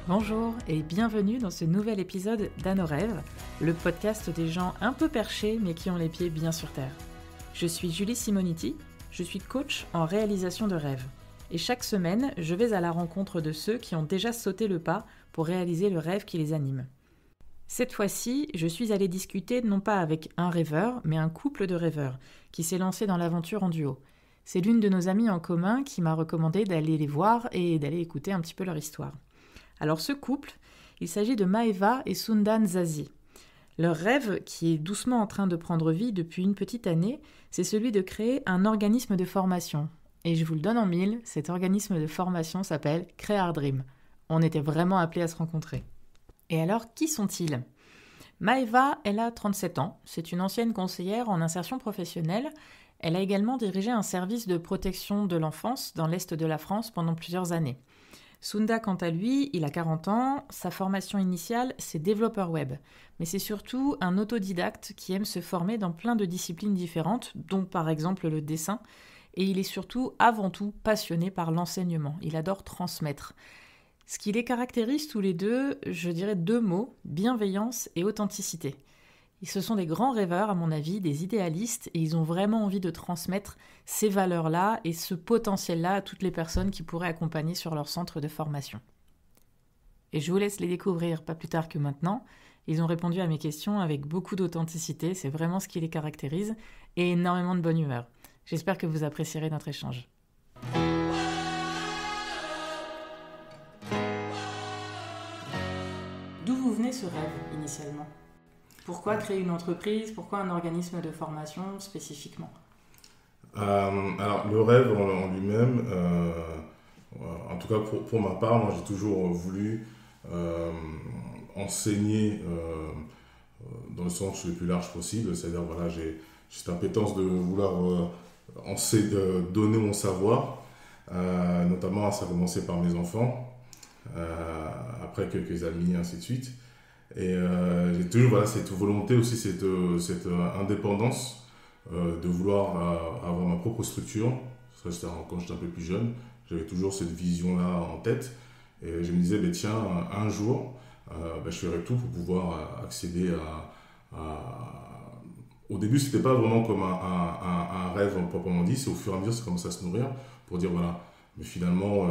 Bonjour et bienvenue dans ce nouvel épisode d'À nos rêves, le podcast des gens un peu perchés mais qui ont les pieds bien sur terre. Je suis Julie Simoniti, je suis coach en réalisation de rêves. Et chaque semaine, je vais à la rencontre de ceux qui ont déjà sauté le pas pour réaliser le rêve qui les anime. Cette fois-ci, je suis allée discuter non pas avec un rêveur, mais un couple de rêveurs qui s'est lancé dans l'aventure en duo. C'est l'une de nos amies en commun qui m'a recommandé d'aller les voir et d'aller écouter un petit peu leur histoire. Alors ce couple, il s'agit de Maeva et Sundan Zazi. Leur rêve, qui est doucement en train de prendre vie depuis une petite année, c'est celui de créer un organisme de formation. Et je vous le donne en mille, cet organisme de formation s'appelle Crear Dream. On était vraiment appelés à se rencontrer. Et alors, qui sont-ils ? Maeva, elle a 37 ans, c'est une ancienne conseillère en insertion professionnelle. Elle a également dirigé un service de protection de l'enfance dans l'Est de la France pendant plusieurs années. Sunda, quant à lui, il a 40 ans, sa formation initiale, c'est développeur web. Mais c'est surtout un autodidacte qui aime se former dans plein de disciplines différentes, dont par exemple le dessin. Et il est surtout, avant tout, passionné par l'enseignement. Il adore transmettre. Ce qui les caractérise tous les deux, je dirais 2 mots, bienveillance et authenticité. Ce sont des grands rêveurs, à mon avis, des idéalistes, et ils ont vraiment envie de transmettre ces valeurs-là et ce potentiel-là à toutes les personnes qui pourraient accompagner sur leur centre de formation. Et je vous laisse les découvrir pas plus tard que maintenant. Ils ont répondu à mes questions avec beaucoup d'authenticité, c'est vraiment ce qui les caractérise, et énormément de bonne humeur. J'espère que vous apprécierez notre échange. D'où vous venez ce rêve, initialement ? Pourquoi créer une entreprise ? Pourquoi un organisme de formation spécifiquement ? Alors, le rêve en lui-même, en tout cas pour ma part, moi j'ai toujours voulu enseigner dans le sens le plus large possible. C'est-à-dire, voilà, j'ai cette appétence de vouloir donner mon savoir, notamment ça a commencé par mes enfants, après quelques amis, ainsi de suite. Et j'ai toujours cette volonté aussi, cette indépendance de vouloir avoir ma propre structure. Ça, c'était quand j'étais un peu plus jeune, j'avais toujours cette vision-là en tête. Et je me disais, tiens, un jour, je ferai tout pour pouvoir accéder Au début, c'était pas vraiment comme un rêve proprement dit, c'est au fur et à mesure, ça commençait à se nourrir pour dire, voilà. Mais finalement,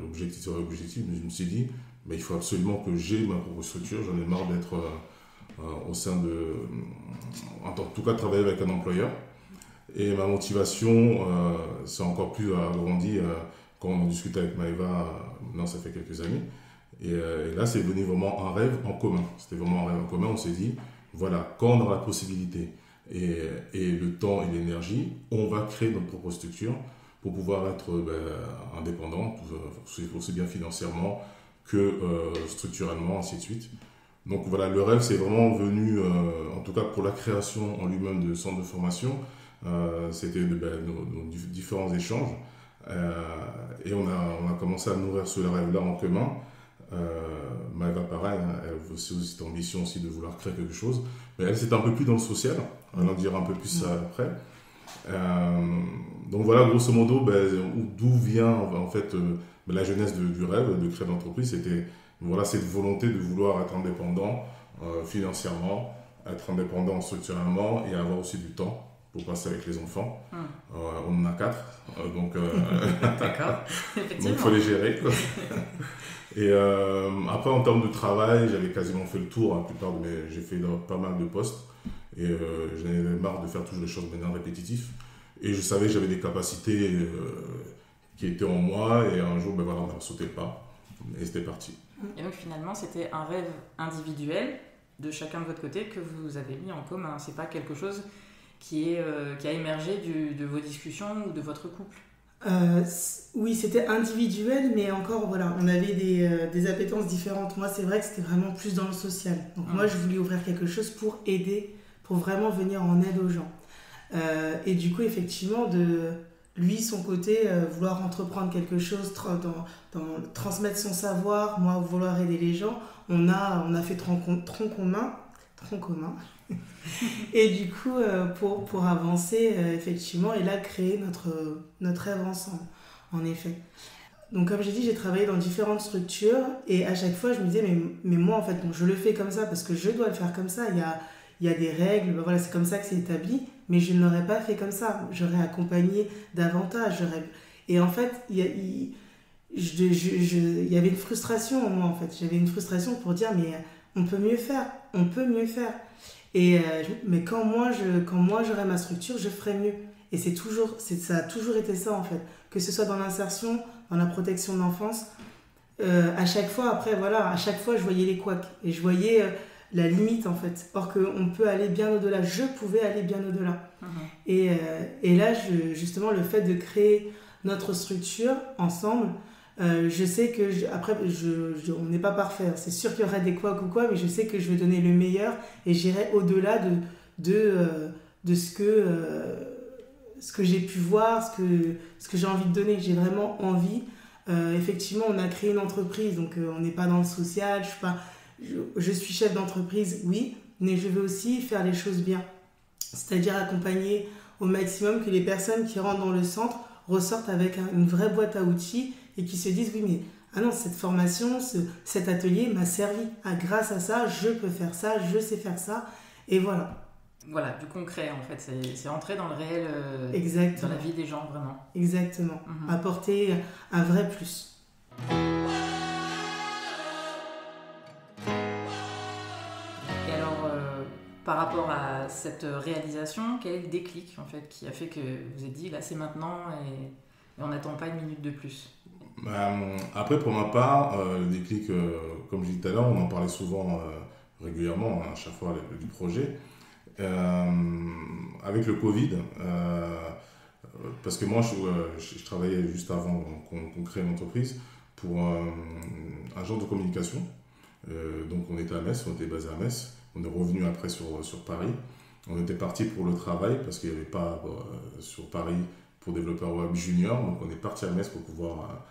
l'objectif, mais je me suis dit, il faut absolument que j'ai ma propre structure. J'en ai marre d'être au sein en tout cas, travailler avec un employeur. Et ma motivation, c'est encore plus agrandi quand on discutait avec Maeva, maintenant ça fait quelques années. Et là, c'est devenu vraiment un rêve en commun. C'était vraiment un rêve en commun. On s'est dit, voilà, quand on aura la possibilité et le temps et l'énergie, on va créer notre propre structure pour pouvoir être indépendant, aussi bien financièrement que structurellement, ainsi de suite. Donc voilà, le rêve, c'est vraiment venu, en tout cas pour la création en lui-même de centre de formation, c'était nos différents échanges. Et on a commencé à nourrir ce rêve-là en commun. Maeva, pareil, elle a aussi cette ambition aussi de vouloir créer quelque chose. Mais elle, c'était un peu plus dans le social, on va en dire un peu plus ça après. Donc voilà, grosso modo, d'où vient en fait la jeunesse du rêve de créer l'entreprise. C'était cette volonté de vouloir être indépendant financièrement, être indépendant structurellement et avoir aussi du temps pour passer avec les enfants. On en a 4, donc il faut les gérer, quoi. Et après, en termes de travail, j'avais quasiment fait le tour. J'ai fait pas mal de postes et j'en avais marre de faire toujours les choses de manière répétitive. Et je savais que j'avais des capacités qui étaient en moi. Et un jour, on a sauté le pas. Et c'était parti. Et donc finalement, c'était un rêve individuel de chacun de votre côté que vous avez mis en commun. C'est pas quelque chose qui a émergé de vos discussions ou de votre couple. Oui, c'était individuel, mais encore, voilà, on avait des appétences différentes. Moi, c'est vrai que c'était vraiment plus dans le social. Donc moi, je voulais ouvrir quelque chose pour aider, pour vraiment venir en aide aux gens. Et du coup, effectivement, de lui, son côté, vouloir entreprendre quelque chose, transmettre son savoir, moi, vouloir aider les gens, on a fait tronc commun. Et du coup, pour avancer, effectivement, et là, créer notre rêve ensemble, en effet. Donc comme j'ai dit, j'ai travaillé dans différentes structures et à chaque fois je me disais mais moi en fait bon, je le fais comme ça parce que je dois le faire comme ça, il y a des règles, ben voilà, c'est comme ça que c'est établi, mais je ne l'aurais pas fait comme ça, j'aurais accompagné davantage, et en fait il y avait une frustration en moi en fait, j'avais une frustration pour dire mais on peut mieux faire, et mais quand moi j'aurai ma structure, je ferai mieux. Et ça a toujours été ça en fait, que ce soit dans l'insertion, dans la protection de l'enfance. À chaque fois, après, voilà, à chaque fois, je voyais les couacs et je voyais la limite en fait. Or qu'on peut aller bien au-delà, je pouvais aller bien au-delà. Et là, justement, le fait de créer notre structure ensemble, je sais que, on n'est pas parfait, c'est sûr qu'il y aurait des couacs ou quoi, mais je sais que je vais donner le meilleur et j'irai au-delà de ce que j'ai pu voir, ce que j'ai envie de donner. J'ai vraiment envie. Effectivement, on a créé une entreprise, donc on n'est pas dans le social. Je suis chef d'entreprise, oui, mais je veux aussi faire les choses bien. C'est-à-dire accompagner au maximum que les personnes qui rentrent dans le centre ressortent avec une vraie boîte à outils et qui se disent oui, mais ah non, cette formation, cet atelier m'a servi. Ah, grâce à ça, je peux faire ça, je sais faire ça, et voilà. Voilà, du concret en fait, c'est entrer dans le réel, Exactement. dans la vie des gens vraiment. Exactement, apporter un vrai plus. Et alors, par rapport à cette réalisation, quel est le déclic en fait qui a fait que vous vous êtes dit là c'est maintenant et on n'attend pas une minute de plus? Après, pour ma part, le déclic, comme je disais tout à l'heure, on en parlait souvent régulièrement à chaque fois du projet. Avec le Covid, parce que moi je travaillais juste avant qu'on crée l'entreprise pour un genre de communication. Donc on était à Metz, on était basé à Metz, on est revenu après sur Paris. On était parti pour le travail parce qu'il n'y avait pas sur Paris pour développeur web junior, donc on est parti à Metz pour pouvoir,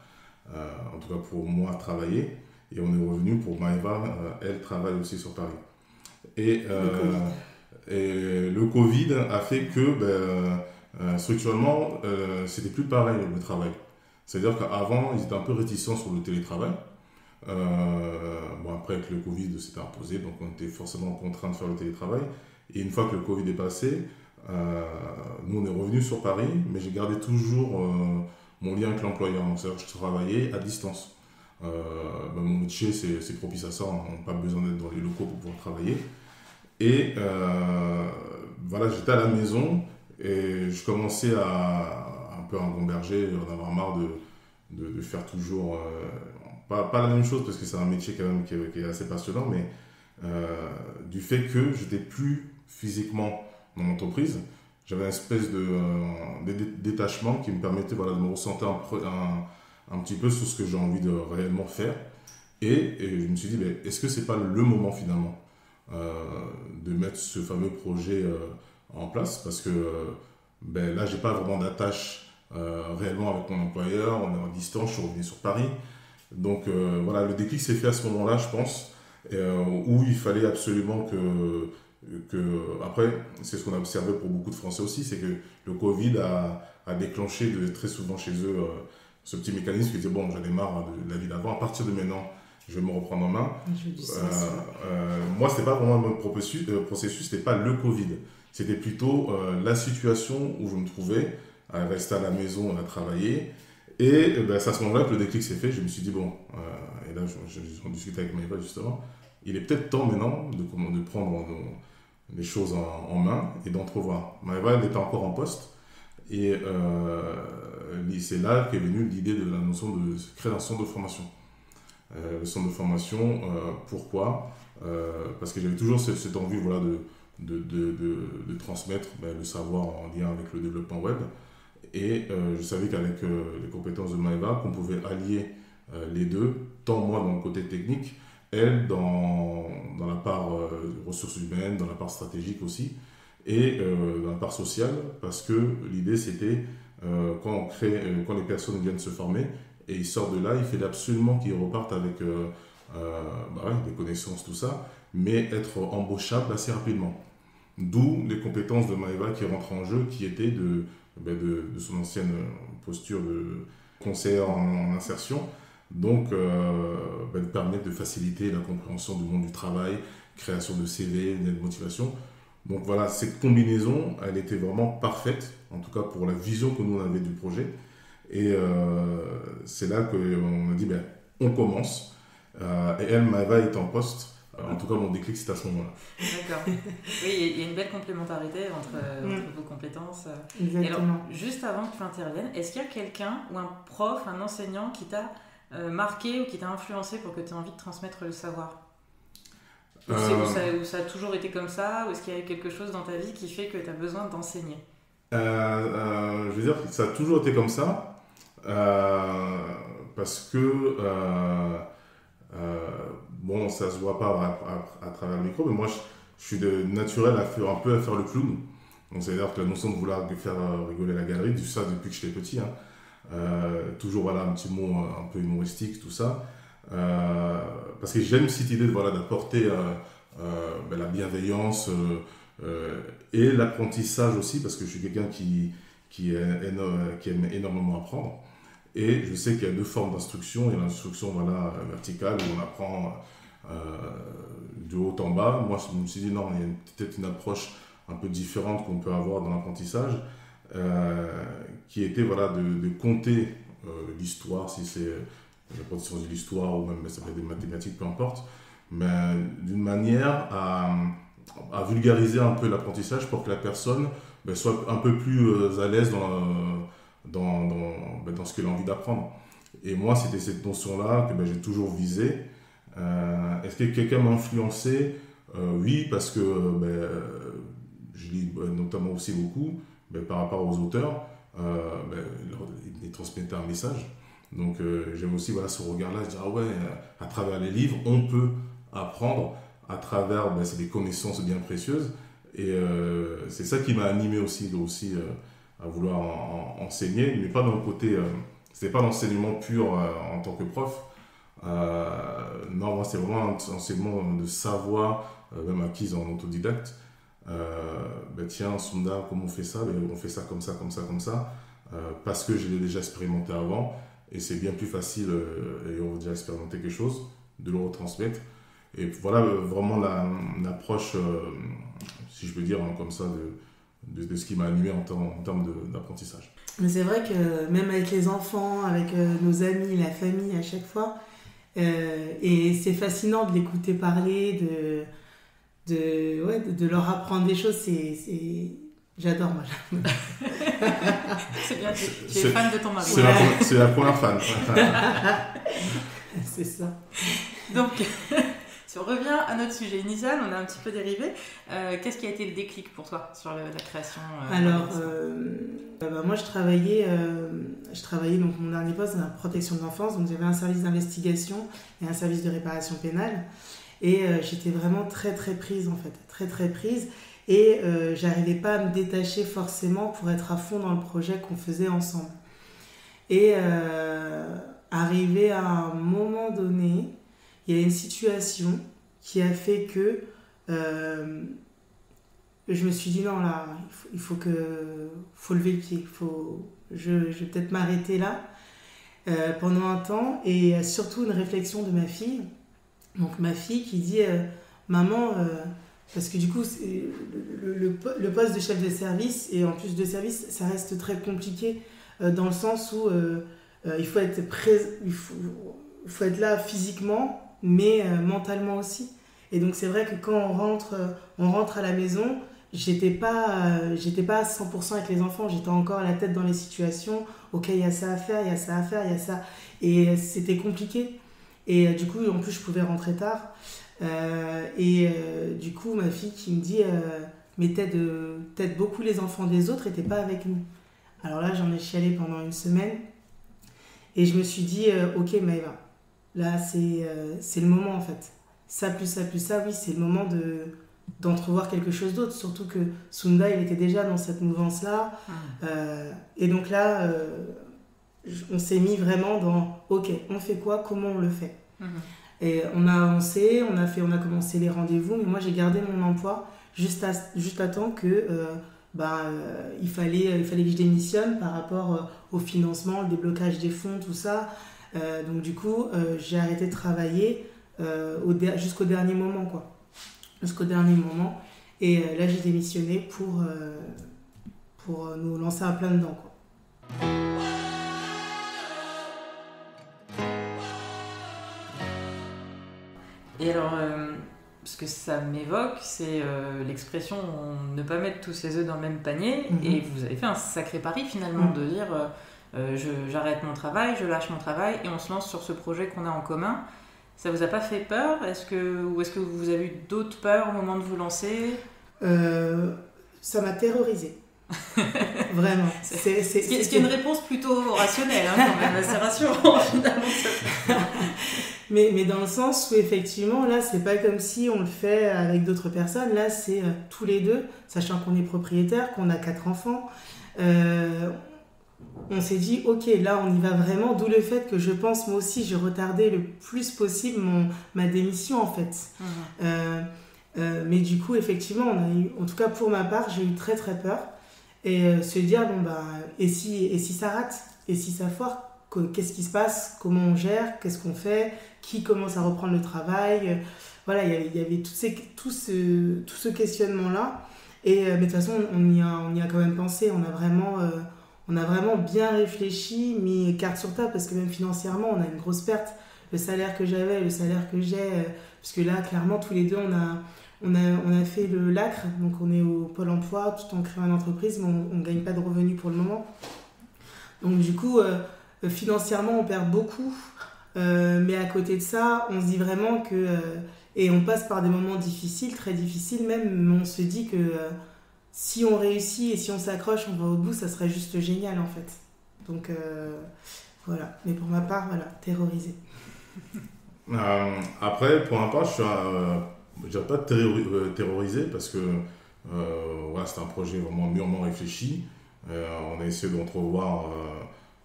en tout cas pour moi, travailler. Et on est revenu pour Maëva, elle travaille aussi sur Paris. Et le Covid a fait que structurellement, c'était plus pareil le travail. C'est-à-dire qu'avant, ils étaient un peu réticents sur le télétravail. Après, avec le Covid, c'était imposé, donc on était forcément contraint de faire le télétravail. Et une fois que le Covid est passé, nous on est revenus sur Paris, mais j'ai gardé toujours mon lien avec l'employeur. Donc c'est-à-dire que je travaillais à distance. Mon métier, c'est propice à ça, on n'a pas besoin d'être dans les locaux pour pouvoir travailler. Et voilà, j'étais à la maison et je commençais à un peu engomberger, en avoir marre de faire toujours, pas la même chose parce que c'est un métier quand même qui est assez passionnant, mais du fait que j'étais plus physiquement dans l'entreprise, j'avais une espèce de détachement qui me permettait de me ressentir un petit peu sur ce que j'ai envie de réellement faire. Et je me suis dit, est-ce que c'est pas le moment finalement de mettre ce fameux projet en place, parce que là j'ai pas vraiment d'attache réellement avec mon employeur, on est en distance, je suis revenu sur Paris, donc voilà, le déclic s'est fait à ce moment-là, je pense, où il fallait absolument que après, c'est ce qu'on a observé pour beaucoup de Français aussi, c'est que le Covid a déclenché très souvent chez eux ce petit mécanisme qui disait bon, j'en ai marre de la vie d'avant, à partir de maintenant je vais me reprendre en main. Moi, c'était pas vraiment le processus, c'était pas le Covid. C'était plutôt la situation où je me trouvais, à rester à la maison, à travailler. Et c'est à ce moment-là que le déclic s'est fait. Je me suis dit, et là, j'en discutais avec Maëva justement, il est peut-être temps maintenant de prendre les choses en main et d'entrevoir. Maëva, elle était encore en poste. Et c'est là qu'est venue l'idée de la notion de créer un centre de formation. Le centre de formation, pourquoi parce que j'avais toujours cette envie de transmettre le savoir en lien avec le développement web. Et je savais qu'avec les compétences de Maëva, qu'on pouvait allier les deux, tant moi dans le côté technique, elle dans la part ressources humaines, dans la part stratégique aussi, et dans la part sociale, parce que l'idée c'était, quand les personnes viennent se former, et ils sortent de là, il fallait absolument qu'ils repartent avec des connaissances, tout ça, mais être embauchable assez rapidement. D'où les compétences de Maëva qui rentrent en jeu, qui étaient de son ancienne posture conseillère en insertion, donc de permettre de faciliter la compréhension du monde du travail, création de CV, de motivation. Donc voilà, cette combinaison, elle était vraiment parfaite, en tout cas pour la vision que nous on avait du projet. Et c'est là qu'on a dit, on commence. Et elle m'avait été en poste. En tout cas, mon déclic, c'était à ce moment-là. D'accord. Oui, il y a une belle complémentarité entre vos compétences. Exactement. Et alors, juste avant que tu interviennes, est-ce qu'il y a quelqu'un ou un prof, un enseignant qui t'a marqué ou qui t'a influencé pour que tu aies envie de transmettre le savoir ? Ou ça a toujours été comme ça ? Ou est-ce qu'il y a quelque chose dans ta vie qui fait que tu as besoin d'enseigner ? Je veux dire que ça a toujours été comme ça. Parce que... ça se voit pas à travers le micro, mais moi je suis de naturel à faire le clown. Donc c'est-à-dire que la notion de vouloir faire rigoler la galerie, tout ça depuis que j'étais petit. Toujours un petit mot un peu humoristique, tout ça. Parce que j'aime cette idée d'apporter la bienveillance et l'apprentissage aussi, parce que je suis quelqu'un qui aime énormément apprendre. Et je sais qu'il y a deux formes d'instruction. Il y a l'instruction verticale où on apprend de haut en bas. Moi, je me suis dit non, il y a peut-être une approche un peu différente qu'on peut avoir dans l'apprentissage, qui était de compter l'histoire, si c'est l'apprentissage de l'histoire ou même ça peut être des mathématiques, peu importe, mais d'une manière à vulgariser un peu l'apprentissage pour que la personne soit un peu plus à l'aise dans ce qu'elle a envie d'apprendre. Et moi, c'était cette notion-là que j'ai toujours visée. Est-ce que quelqu'un m'a influencé ? Oui, parce que je lis notamment aussi beaucoup par rapport aux auteurs. Ils transmettaient un message. Donc j'aime aussi ce regard-là, se dire à travers les livres, on peut apprendre à travers c'est des connaissances bien précieuses. Et c'est ça qui m'a animé aussi à vouloir enseigner, mais pas dans le côté, c'était pas l'enseignement pur en tant que prof. Non, moi c'est vraiment un enseignement de savoir, même acquis en autodidacte. Tiens, Sunda, comment on fait ça ? On fait ça comme ça, comme ça, comme ça, parce que je l'ai déjà expérimenté avant, et c'est bien plus facile, et on a déjà expérimenté quelque chose, de le retransmettre. Et voilà vraiment l'approche, si je peux dire comme ça, de ce qui m'a animé en termes d'apprentissage. Mais c'est vrai que même avec les enfants, avec nos amis, la famille, à chaque fois, et c'est fascinant de l'écouter parler, de leur apprendre des choses, j'adore, moi. C'est bien, tu es fan de ton mari. C'est la première fan. C'est ça. Donc, si on revient à notre sujet initial, on a un petit peu dérivé. Qu'est-ce qui a été le déclic pour toi sur la création Alors, moi, je travaillais donc mon dernier poste dans la protection de l'enfance, donc j'avais un service d'investigation et un service de réparation pénale, et j'étais vraiment très très prise en fait, très très prise, et j'arrivais pas à me détacher forcément pour être à fond dans le projet qu'on faisait ensemble. Et arrivé à un moment donné, il y a une situation qui a fait que je me suis dit non, là, il faut lever le pied, je vais peut-être m'arrêter là pendant un temps, et surtout une réflexion de ma fille. Donc ma fille qui dit maman, parce que du coup le poste de chef de service, et en plus de service, ça reste très compliqué dans le sens où il faut être il faut être là physiquement, mais mentalement aussi. Et donc c'est vrai que quand on rentre à la maison, j'étais pas à 100% avec les enfants, j'étais encore à la tête dans les situations. Ok, il y a ça à faire, il y a ça à faire, il y a ça, et c'était compliqué. Et du coup, en plus, je pouvais rentrer tard. Du coup, ma fille qui me dit mais t'aides beaucoup les enfants des autres et t'es pas avec nous. Alors là, j'en ai chialé pendant une semaine. Et je me suis dit ok, Maëva, là, c'est le moment en fait. Ça plus ça plus ça, oui, c'est le moment d'entrevoir quelque chose d'autre. Surtout que Sunda, il était déjà dans cette mouvance-là. Et donc là, on s'est mis vraiment dans ok, on fait quoi, comment on le fait. Et on a avancé, on a commencé les rendez-vous, mais moi j'ai gardé mon emploi juste à temps que il fallait que je démissionne par rapport au financement, le déblocage des fonds, tout ça. Donc du coup, j'ai arrêté de travailler jusqu'au dernier moment, quoi. Jusqu'au dernier moment. Et là, j'ai démissionné pour nous lancer à plein dedans, quoi. Et alors, ce que ça m'évoque, c'est l'expression ne pas mettre tous ses œufs dans le même panier. Et vous avez fait un sacré pari finalement de dire j'arrête mon travail, je lâche mon travail et on se lance sur ce projet qu'on a en commun. Ça vous a pas fait peur ? Ou est-ce que vous avez eu d'autres peurs au moment de vous lancer ? Ça m'a terrorisée. Vraiment. Ce qui est une réponse plutôt rationnelle, hein, quand même, assez rassurant finalement. Mais dans le sens où effectivement, là, c'est pas comme si on le fait avec d'autres personnes. Là, c'est tous les deux, sachant qu'on est propriétaire, qu'on a 4 enfants. On s'est dit, ok, là, on y va vraiment. D'où le fait que je pense, moi aussi, j'ai retardé le plus possible ma démission, en fait. Mais du coup, effectivement, on a eu, en tout cas pour ma part, j'ai eu très très peur. Et se dire, et si ça rate ? Et si ça foire ? Qu'est-ce qui se passe ? Comment on gère ? Qu'est-ce qu'on fait ? Qui commence à reprendre le travail ? Voilà, il y avait tout ce questionnement-là. Mais de toute façon, on y a quand même pensé. On a vraiment bien réfléchi, mis carte sur table, parce que même financièrement, on a une grosse perte. Le salaire que j'avais, le salaire que j'ai, parce que là, clairement, tous les deux, on a fait le LACRE, donc on est au Pôle emploi, tout en créant une entreprise, mais on ne gagne pas de revenus pour le moment. Donc du coup, financièrement, on perd beaucoup, mais à côté de ça, on se dit vraiment que... et on passe par des moments difficiles, très difficiles même, mais on se dit que si on réussit et si on s'accroche, on va au bout, ça serait juste génial en fait. Donc voilà, mais pour ma part, voilà, terrorisée. Après, pour ma part, je ne dirais pas terrorisé parce que voilà, c'est un projet vraiment mûrement réfléchi. On a essayé d'entrevoir,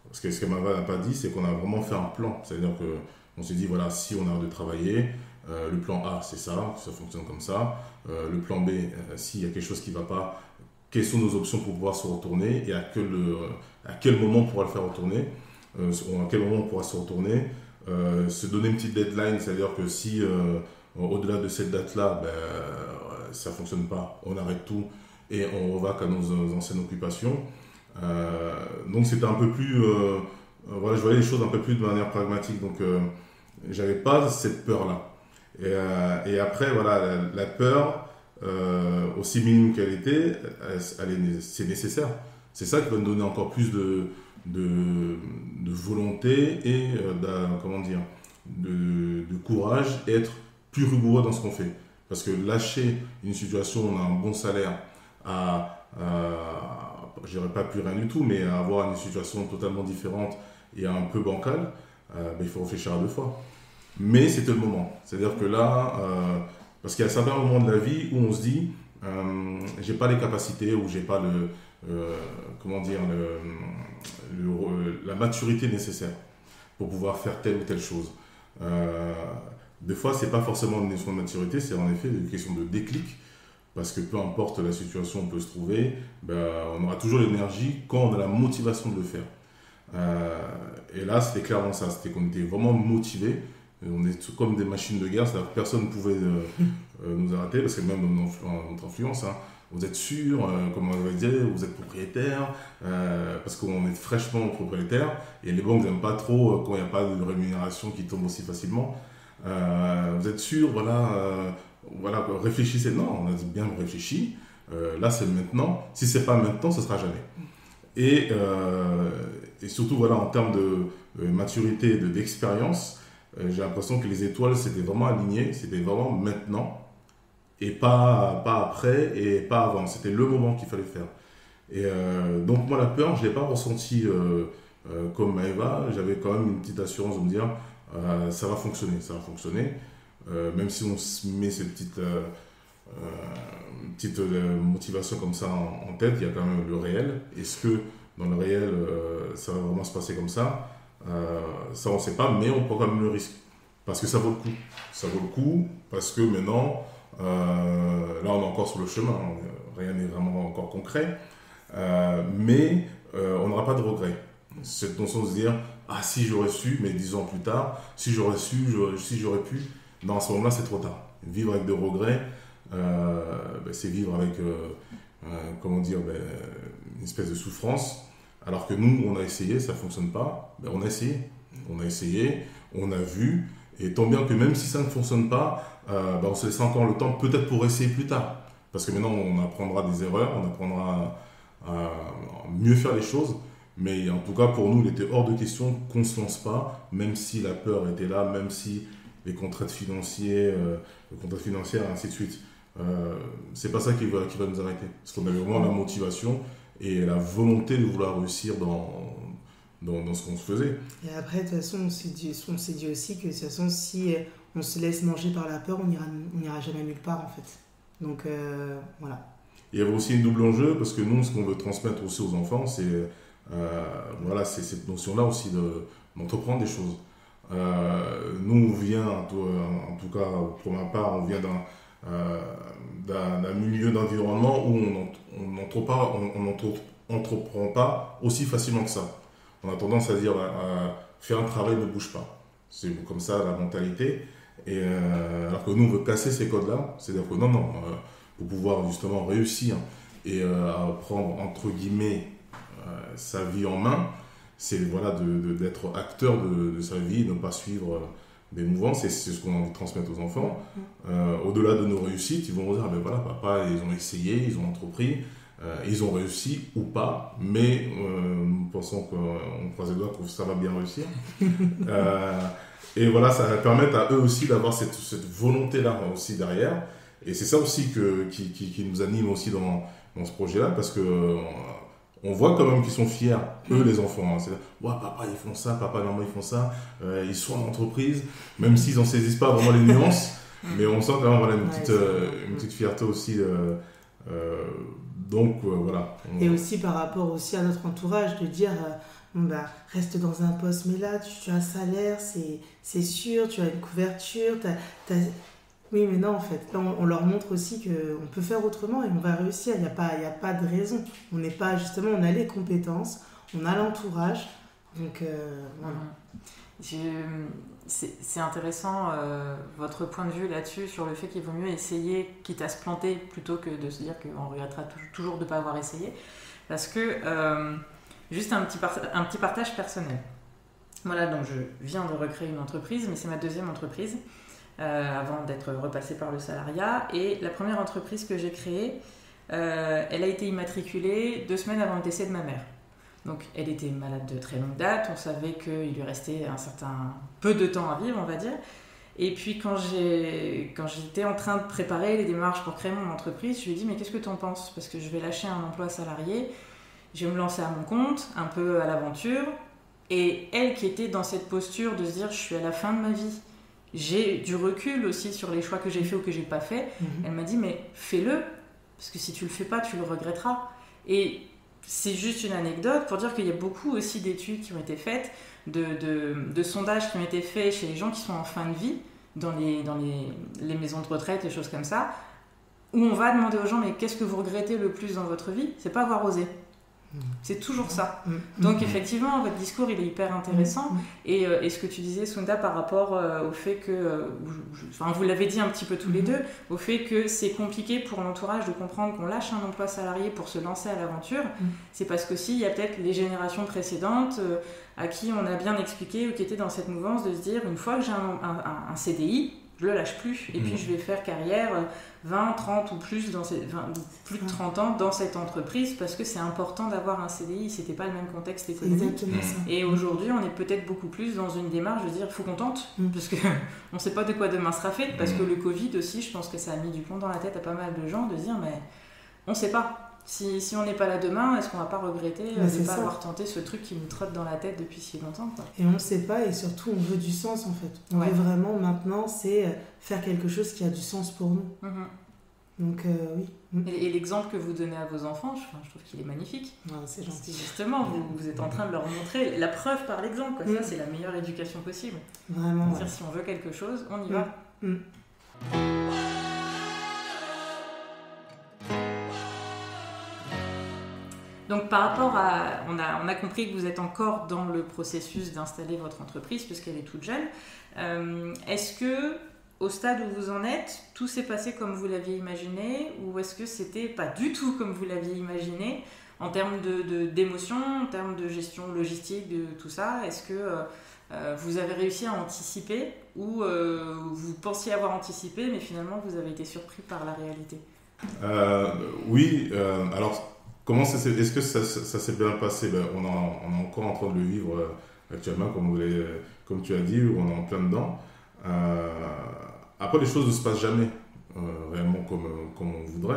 parce que ce qu'Emma n'a pas dit, c'est qu'on a vraiment fait un plan. C'est-à-dire qu'on s'est dit, voilà, si on arrête de travailler, le plan A, c'est ça fonctionne comme ça. Le plan B, s'il y a quelque chose qui ne va pas, quelles sont nos options pour pouvoir se retourner et à quel moment on pourra le faire retourner, à quel moment on pourra se retourner, se donner une petite deadline, c'est-à-dire que si au-delà de cette date-là, ça ne fonctionne pas, on arrête tout et on revient à nos anciennes occupations. Donc c'était un peu plus... voilà, je voyais les choses un peu plus de manière pragmatique, donc j'avais pas cette peur-là. Et après, voilà, la peur, aussi minime qu'elle était, c'est nécessaire. C'est ça qui va nous donner encore plus de volonté et de courage et être plus rigoureux dans ce qu'on fait. Parce que lâcher une situation où on a un bon salaire je dirais pas plus rien du tout, mais à avoir une situation totalement différente et un peu bancale, il faut réfléchir à 2 fois. Mais c'était le moment. C'est-à-dire que là, parce qu'il y a certains moments de la vie où on se dit, j'ai pas les capacités ou j'ai pas la maturité nécessaire pour pouvoir faire telle ou telle chose. Des fois, c'est pas forcément une question de maturité, c'est en effet une question de déclic. Parce que peu importe la situation où on peut se trouver, on aura toujours l'énergie quand on a la motivation de le faire. Et là, c'était clairement ça. C'était qu'on était vraiment motivés. On est comme des machines de guerre, c'est-à-dire que personne ne pouvait nous arrêter, parce que même dans notre influence, hein, vous êtes sûr, comme on va dire, vous êtes propriétaire, parce qu'on est fraîchement propriétaire, et les banques n'aiment pas trop quand il n'y a pas de rémunération qui tombe aussi facilement. Vous êtes sûr, voilà, réfléchissez. Non, on a bien réfléchi. Là, c'est maintenant. Si c'est pas maintenant, ce sera jamais. Et surtout, voilà, en termes de maturité et d'expérience, j'ai l'impression que les étoiles s'étaient vraiment alignées. C'était vraiment maintenant et pas après et pas avant. C'était le moment qu'il fallait faire. Et donc, moi, la peur, je ne l'ai pas ressentie comme Maëva. J'avais quand même une petite assurance de me dire ça va fonctionner, ça va fonctionner. Même si on se met cette petite motivation comme ça en tête, il y a quand même le réel. Est-ce que dans le réel, ça va vraiment se passer comme ça ? Ça, on ne sait pas, mais on prend quand même le risque. parce que ça vaut le coup. Ça vaut le coup parce que maintenant, là on est encore sur le chemin, rien n'est vraiment encore concret, mais on n'aura pas de regret. Cette notion de se dire, ah si j'aurais su, mais 10 ans plus tard, si j'aurais su, si j'aurais pu, non, à ce moment-là c'est trop tard. Vivre avec des regrets, c'est vivre avec, une espèce de souffrance, alors que nous on a essayé, ça ne fonctionne pas, on a essayé, on a vu, et tant bien que même si ça ne fonctionne pas, on se laisse encore le temps peut-être pour essayer plus tard, parce que maintenant on apprendra des erreurs, on apprendra à mieux faire les choses, mais en tout cas pour nous il était hors de question qu'on ne se lance pas, même si la peur était là, même si les contraintes financières, et ainsi de suite. C'est pas ça qui va nous arrêter, parce qu'on avait vraiment la motivation et la volonté de vouloir réussir dans ce qu'on se faisait. Et après, de toute façon, on s'est dit aussi que de toute façon, si on se laisse manger par la peur, on n'ira jamais nulle part en fait. Donc voilà. Il y avait aussi un double enjeu, parce que nous, ce qu'on veut transmettre aussi aux enfants, c'est cette notion-là aussi d'entreprendre des choses. Nous, on vient, en tout cas pour ma part, on vient d'un milieu d'environnement où on n'entreprend pas aussi facilement que ça. On a tendance à dire faire un travail ne bouge pas. C'est comme ça la mentalité. Et alors que nous, on veut casser ces codes-là. C'est-à-dire que non, pour pouvoir justement réussir et prendre entre guillemets sa vie en main, c'est d'être acteur de sa vie, de ne pas suivre des mouvances. C'est ce qu'on a envie de transmettre aux enfants. Au-delà de nos réussites, ils vont dire papa, ils ont essayé, ils ont entrepris. Ils ont réussi ou pas, mais nous pensons qu'on croise les doigts que ça va bien réussir. Et voilà, ça va permettre à eux aussi d'avoir cette volonté-là aussi derrière. Et c'est ça aussi qui nous anime aussi dans ce projet-là, parce qu'on voit quand même qu'ils sont fiers, eux les enfants. Hein. C'est papa ils font ça, papa maman ils font ça, ils sont en entreprise, même s'ils n'en saisissent pas vraiment les nuances, mais on sent quand même une petite fierté aussi. Donc voilà. Et aussi par rapport aussi à notre entourage, de dire reste dans un poste, mais là tu as un salaire, c'est sûr, tu as une couverture, oui mais non en fait, là on leur montre aussi qu'on peut faire autrement et on va réussir, il n'y a pas de raison, on n'est pas justement, on a les compétences, on a l'entourage, donc voilà. C'est intéressant votre point de vue là-dessus sur le fait qu'il vaut mieux essayer quitte à se planter plutôt que de se dire qu'on regrettera toujours de ne pas avoir essayé, parce que juste un petit partage personnel. Voilà, donc je viens de recréer une entreprise, mais c'est ma deuxième entreprise avant d'être repassée par le salariat, et la première entreprise que j'ai créée, elle a été immatriculée 2 semaines avant le décès de ma mère. Donc elle était malade de très longue date, on savait qu'il lui restait un certain peu de temps à vivre, on va dire. Et puis quand j'étais en train de préparer les démarches pour créer mon entreprise, je lui ai dit mais qu'est-ce que tu en penses ? Parce que je vais lâcher un emploi salarié, je vais me lancer à mon compte, un peu à l'aventure. Et elle qui était dans cette posture de se dire je suis à la fin de ma vie, j'ai du recul aussi sur les choix que j'ai fait ou que j'ai pas fait, elle m'a dit mais fais-le, parce que si tu le fais pas, tu le regretteras. Et c'est juste une anecdote pour dire qu'il y a beaucoup aussi d'études qui ont été faites, de sondages qui ont été faits chez les gens qui sont en fin de vie, dans les maisons de retraite, des choses comme ça, où on va demander aux gens mais qu'est-ce que vous regrettez le plus dans votre vie ? C'est pas avoir osé. C'est toujours ça. Donc effectivement, votre discours il est hyper intéressant. Et ce que tu disais, Sunda, par rapport au fait que, vous l'avez dit un petit peu tous les deux, au fait que c'est compliqué pour l'entourage de comprendre qu'on lâche un emploi salarié pour se lancer à l'aventure, c'est parce qu'aussi il y a peut-être les générations précédentes à qui on a bien expliqué ou qui étaient dans cette mouvance de se dire une fois que j'ai un CDI, je le lâche plus et puis je vais faire carrière 20, 30 ou plus plus de 30 ans dans cette entreprise parce que c'est important d'avoir un CDI, c'était pas le même contexte économique. Et aujourd'hui on est peut-être beaucoup plus dans une démarche de dire il faut qu'on tente parce qu'on sait pas de quoi demain sera fait, parce que le Covid aussi je pense que ça a mis du plomb dans la tête à pas mal de gens de dire mais on sait pas. Si on n'est pas là demain, est-ce qu'on va pas regretter de ne pas avoir tenté ce truc qui nous trotte dans la tête depuis si longtemps, quoi. Et on ne sait pas, et surtout on veut du sens en fait. On veut vraiment maintenant, c'est faire quelque chose qui a du sens pour nous. Donc oui. Et l'exemple que vous donnez à vos enfants, je trouve qu'il est magnifique. Ouais, c'est gentil. Justement, vous êtes en train de leur montrer la preuve par l'exemple. Ça, c'est la meilleure éducation possible. Vraiment. C'est-à-dire, si on veut quelque chose, on y va. Donc par rapport à... On a compris que vous êtes encore dans le processus d'installer votre entreprise puisqu'elle est toute jeune. Est-ce que, au stade où vous en êtes, tout s'est passé comme vous l'aviez imaginé ou est-ce que c'était pas du tout comme vous l'aviez imaginé en termes d'émotion, en termes de gestion logistique, de tout ça? Est-ce que vous avez réussi à anticiper ou vous pensiez avoir anticipé mais finalement vous avez été surpris par la réalité? Oui, alors... Est-ce que ça s'est bien passé? On est encore en train de le vivre actuellement, comme tu as dit, où on est en plein dedans. Après, les choses ne se passent jamais réellement comme on voudrait.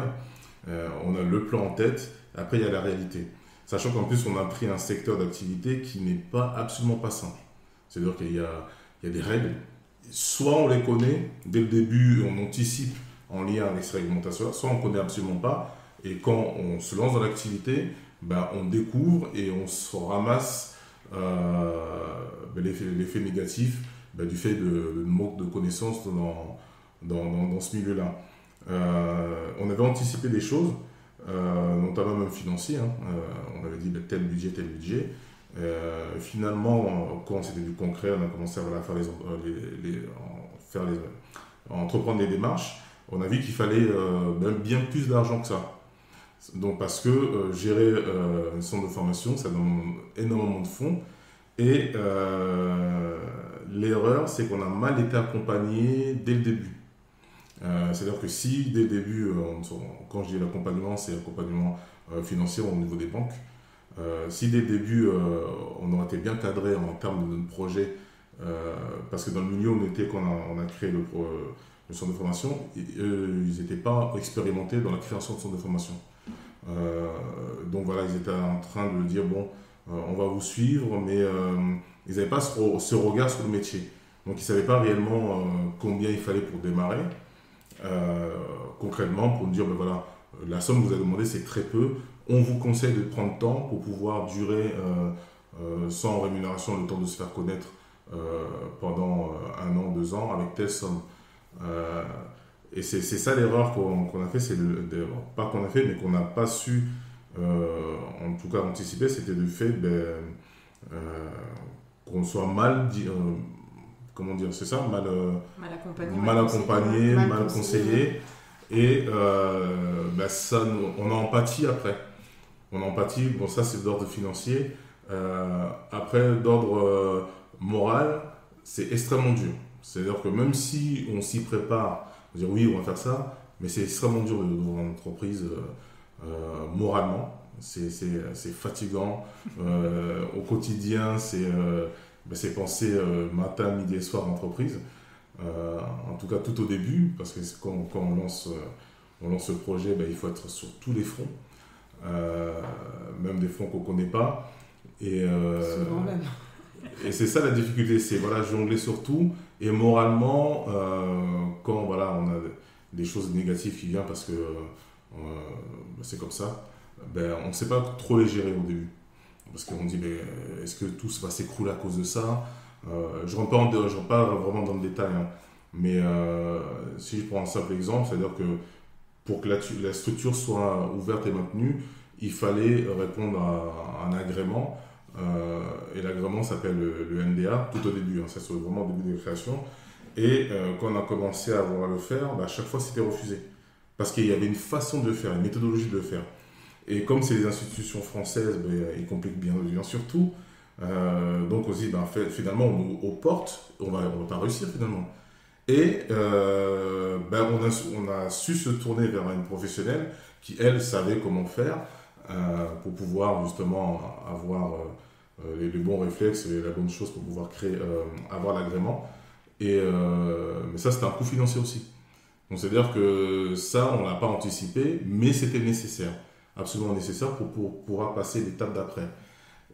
On a le plan en tête, après il y a la réalité. Sachant qu'en plus, on a pris un secteur d'activité qui n'est absolument pas simple. C'est-à-dire qu'il y a des règles. Soit on les connaît, dès le début, on anticipe en lien avec ces réglementations, soit on ne connaît absolument pas. Et quand on se lance dans l'activité, on découvre et on se ramasse l'effet négatif du fait de manque de connaissances dans ce milieu-là. On avait anticipé des choses, notamment même financiers. On avait dit tel budget. Finalement, quand c'était du concret, on a commencé à entreprendre des démarches. On a vu qu'il fallait même bien plus d'argent que ça. Donc parce que gérer un centre de formation, ça demande énormément de fonds. Et l'erreur, c'est qu'on a mal été accompagné dès le début. C'est-à-dire que si dès le début, quand je dis l'accompagnement, c'est l'accompagnement financier au niveau des banques. Si dès le début, on aurait été bien cadré en termes de notre projet, parce que dans le milieu où on a créé le centre de formation, ils n'étaient pas expérimentés dans la création de centre de formation. Donc voilà, ils étaient en train de dire on va vous suivre, mais ils n'avaient pas ce regard sur le métier. Donc ils ne savaient pas réellement combien il fallait pour démarrer. Concrètement, pour nous dire la somme que vous avez demandé, c'est très peu. On vous conseille de prendre le temps pour pouvoir durer sans rémunération le temps de se faire connaître pendant 1 an, 2 ans avec telle somme. Et c'est ça l'erreur qu'on a fait, pas qu'on a fait, mais qu'on n'a pas su en tout cas anticiper, c'était du fait qu'on soit mal comment dire, c'est ça, mal accompagné, mal conseillé. Et ça, on a empathie après. On a empathie, ça c'est d'ordre financier. Après, d'ordre moral, c'est extrêmement dur. C'est-à-dire que même si on s'y prépare, on va dire oui, on va faire ça, mais c'est extrêmement dur d'ouvrir une entreprise moralement. C'est fatigant. Au quotidien, c'est penser matin, midi et soir en entreprise. En tout cas, tout au début, parce que quand on lance ce projet, il faut être sur tous les fronts, même des fronts qu'on ne connaît pas. Et, souvent même. Et c'est ça la difficulté, c'est jongler sur tout. Et moralement, quand on a des choses négatives qui viennent parce que c'est comme ça, on ne sait pas trop les gérer au début. Parce qu'on dit, est-ce que tout va s'écrouler à cause de ça? Je ne rentre pas vraiment dans le détail, mais si je prends un simple exemple, c'est-à-dire que pour que la structure soit ouverte et maintenue, il fallait répondre à un agrément. Et l'agrément s'appelle le NDA tout au début, ça c'est vraiment au début de la création. Et quand on a commencé à vouloir le faire, à chaque fois c'était refusé. Parce qu'il y avait une façon de le faire, une méthodologie de le faire. Et comme c'est les institutions françaises, ils compliquent bien sûr tout. Donc on se dit, finalement, on ouvre aux portes, on va pas réussir finalement. Et on a su se tourner vers une professionnelle qui, elle, savait comment faire pour pouvoir justement avoir les bons réflexes et la bonne chose pour pouvoir avoir l'agrément. Mais ça, c'était un coût financier aussi. Donc c'est-à-dire que ça, on ne l'a pas anticipé, mais c'était nécessaire, absolument nécessaire pour pouvoir passer l'étape d'après.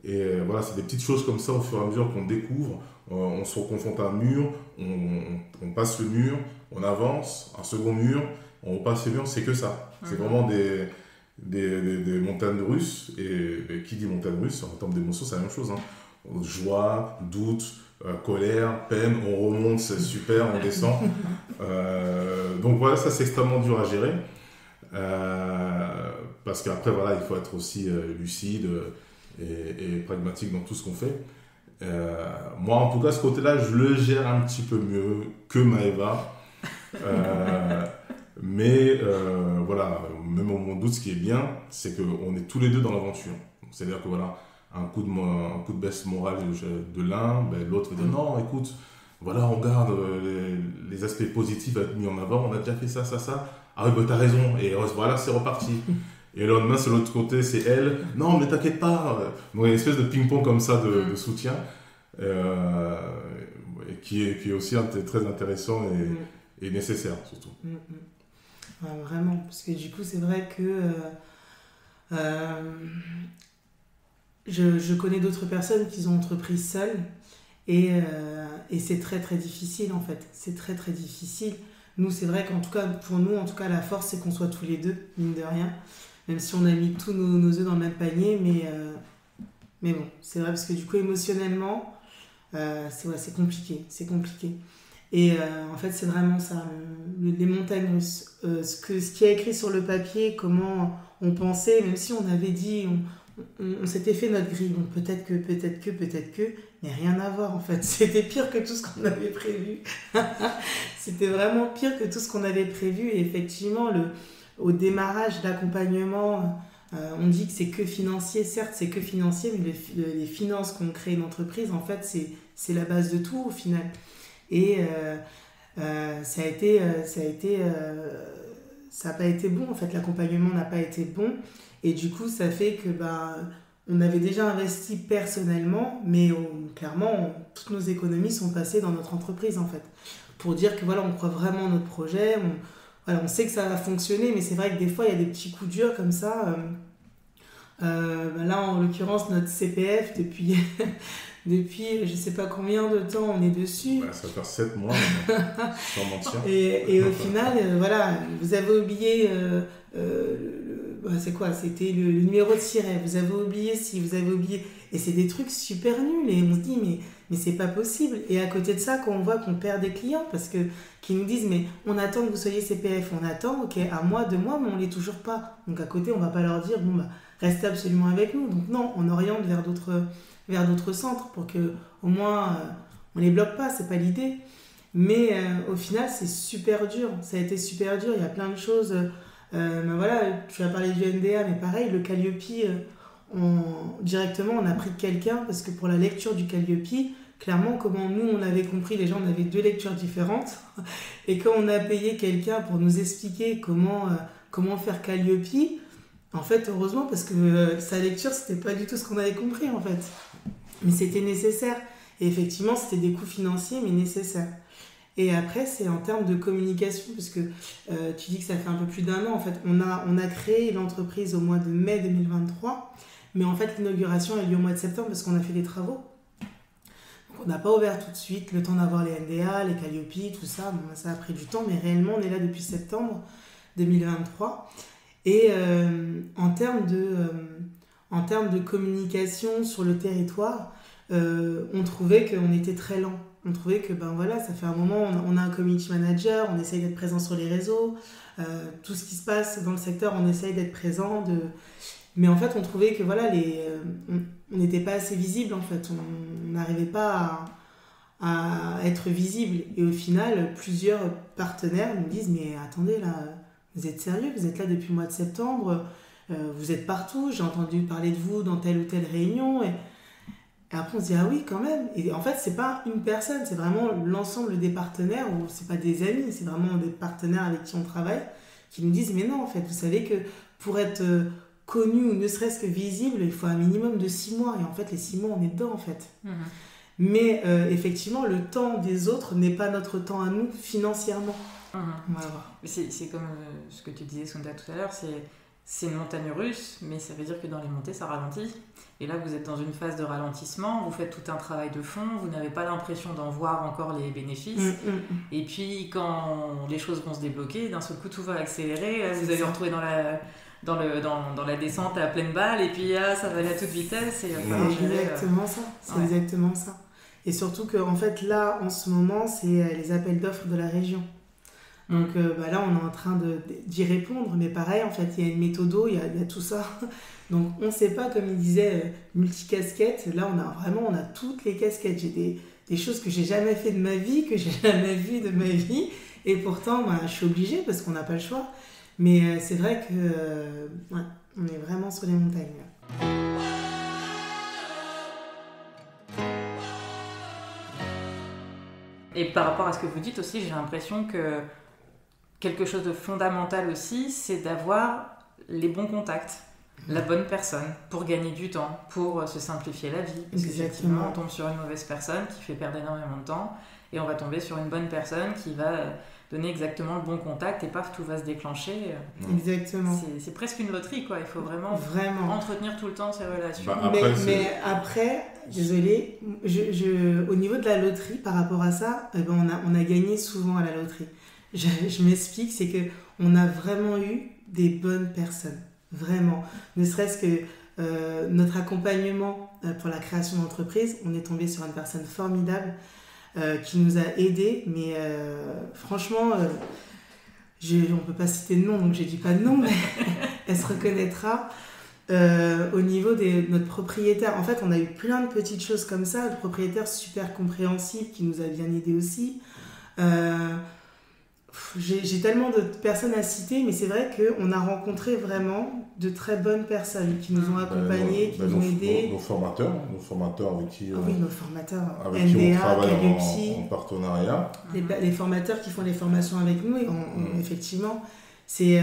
Et c'est des petites choses comme ça au fur et à mesure qu'on découvre. On se confronte à un mur, on passe le mur, on avance, un second mur, on repasse le mur, c'est que ça. C'est vraiment des montagnes russes. Et qui dit montagne russe, en termes d'émotions, c'est la même chose. Joie, doute, colère, peine, on remonte, c'est super, on descend. Donc voilà, ça c'est extrêmement dur à gérer. Parce qu'après, voilà, il faut être aussi lucide et pragmatique dans tout ce qu'on fait. Moi, en tout cas, ce côté-là, je le gère un petit peu mieux que Maëva. Mais voilà, même au moment doute, ce qui est bien, c'est qu'on est tous les deux dans l'aventure. C'est-à-dire que voilà, un coup de baisse morale de l'un, l'autre va dire non, écoute, voilà, on garde les aspects positifs à être mis en avant, on a déjà fait ça. Ah oui, t'as raison, et voilà, c'est reparti. Et le lendemain, c'est l'autre côté, c'est elle. Non, mais t'inquiète pas. Donc, il y a une espèce de ping-pong comme ça de soutien qui est aussi très intéressant et nécessaire, surtout. Ouais, vraiment, parce que du coup, c'est vrai que je connais d'autres personnes qui ont entrepris seules et c'est très, très difficile, en fait. C'est très, très difficile. Nous, c'est vrai qu'en tout cas, pour nous, en tout cas, la force, c'est qu'on soit tous les deux, mine de rien. Même si on a mis tous nos œufs dans le même panier, mais bon, c'est vrai parce que du coup, émotionnellement, c'est compliqué, Et en fait, c'est vraiment ça, les montagnes russes. Ce qui est écrit sur le papier, comment on pensait, même si on avait dit, on s'était fait notre grille, donc peut-être que, mais rien à voir en fait. C'était pire que tout ce qu'on avait prévu. C'était vraiment pire que tout ce qu'on avait prévu. Et effectivement, au démarrage d'accompagnement, on dit que c'est que financier. Certes, c'est que financier, mais les finances qu'on crée une entreprise, en fait, c'est la base de tout au final. Et ça n'a pas été bon, en fait, l'accompagnement n'a pas été bon. Et du coup, ça fait que on avait déjà investi personnellement, mais clairement, toutes nos économies sont passées dans notre entreprise, en fait. Pour dire que voilà, on croit vraiment en notre projet, on sait que ça va fonctionner, mais c'est vrai que des fois, il y a des petits coups durs comme ça. Là, en l'occurrence, notre CPF, depuis je sais pas combien de temps on est dessus. Ça va faire 7 mois, sans mentir. Et au final, voilà, vous avez oublié, c'est quoi ? C'était le numéro de siret, vous avez oublié vous avez oublié. Et c'est des trucs super nuls, et on se dit, mais c'est pas possible. Et à côté de ça, quand on voit qu'on perd des clients, qui nous disent, mais on attend que vous soyez CPF, on attend, ok, 1 mois, 2 mois, mais on l'est toujours pas. Donc à côté, on va pas leur dire, restez absolument avec nous. Donc non, on oriente vers d'autres centres pour que au moins on les bloque pas, c'est pas l'idée. Mais au final, c'est super dur. Ça a été super dur. Il y a plein de choses. Voilà, tu as parlé du NDA, mais pareil, le Calliope, directement, on a pris quelqu'un parce que pour la lecture du Calliope, clairement, comment nous on avait compris, les gens on avait 2 lectures différentes. Et quand on a payé quelqu'un pour nous expliquer comment faire Calliope, en fait, heureusement, parce que sa lecture, c'était pas du tout ce qu'on avait compris, en fait. Mais c'était nécessaire. Et effectivement, c'était des coûts financiers, mais nécessaires. Et après, c'est en termes de communication, parce que tu dis que ça fait un peu plus d'1 an. En fait, on a créé l'entreprise au mois de mai 2023, mais en fait, l'inauguration a eu lieu au mois de septembre parce qu'on a fait des travaux. Donc, on n'a pas ouvert tout de suite, le temps d'avoir les NDA, les Calliope, tout ça. Bon, ça a pris du temps, mais réellement, on est là depuis septembre 2023. Et en termes de communication sur le territoire, on trouvait qu'on était très lent. On trouvait que ça fait un moment, on a un community manager, on essaye d'être présent sur les réseaux, tout ce qui se passe dans le secteur, on essaye d'être présent. Mais en fait, on trouvait que on n'était pas assez visible, en fait. On n'arrivait pas à être visible. Et au final, plusieurs partenaires nous disent, mais attendez là, vous êtes sérieux, vous êtes là depuis le mois de septembre, vous êtes partout, j'ai entendu parler de vous dans telle ou telle réunion. Et après on se dit, ah oui, quand même. Et en fait, c'est pas une personne, c'est vraiment l'ensemble des partenaires, ou c'est pas des amis, c'est vraiment des partenaires avec qui on travaille, qui nous disent, mais non, en fait, vous savez que pour être connu ou ne serait-ce que visible, il faut un minimum de 6 mois. Et en fait, les 6 mois, on est dedans, en fait. Mmh. Mais effectivement, le temps des autres n'est pas notre temps à nous, financièrement. Mmh. On va voir. C'est comme ce que tu disais, Sunda, tout à l'heure, c'est une montagne russe, mais ça veut dire que dans les montées, ça ralentit. Et là, vous êtes dans une phase de ralentissement, vous faites tout un travail de fond, vous n'avez pas l'impression d'en voir encore les bénéfices. Et puis, quand les choses vont se débloquer, d'un seul coup, tout va accélérer. Vous allez vous retrouver dans la descente à pleine balle, et puis ça va aller à toute vitesse. Et, c'est exactement ça. C'est exactement ça. Et surtout qu'en fait, là, en ce moment, c'est les appels d'offres de la région. Donc là, on est en train d'y répondre, mais pareil, en fait, il y a une méthode, il y a tout ça. Donc, on ne sait pas, comme il disait, multicasquette. Là, on a toutes les casquettes. J'ai des choses que j'ai jamais fait de ma vie, que j'ai jamais vues de ma vie. Et pourtant, je suis obligée parce qu'on n'a pas le choix. Mais c'est vrai que on est vraiment sur les montagnes. Et par rapport à ce que vous dites aussi, j'ai l'impression que quelque chose de fondamental aussi, c'est d'avoir les bons contacts, la bonne personne pour gagner du temps, pour se simplifier la vie. Parce qu'effectivement, on tombe sur une mauvaise personne qui fait perdre énormément de temps et on va tomber sur une bonne personne qui va donner exactement le bon contact et paf, tout va se déclencher. Exactement. C'est presque une loterie, quoi. Il faut vraiment entretenir tout le temps ces relations. Mais après, désolée, au niveau de la loterie, par rapport à ça, on a gagné souvent à la loterie. Je m'explique, c'est qu'on a vraiment eu des bonnes personnes, vraiment. Ne serait-ce que notre accompagnement pour la création d'entreprise, on est tombé sur une personne formidable qui nous a aidés, mais franchement, on ne peut pas citer de nom, donc je ne dis pas de nom, mais elle se reconnaîtra. Au niveau de notre propriétaire, en fait, on a eu plein de petites choses comme ça, le propriétaire super compréhensif qui nous a bien aidés aussi. J'ai tellement de personnes à citer, mais c'est vrai qu'on a rencontré vraiment de très bonnes personnes qui nous ont accompagnés, qui nous ont aidés. Nos formateurs avec qui, nos formateurs, avec NDA, qui on travaille en partenariat. Les formateurs qui font les formations avec nous, effectivement, c'est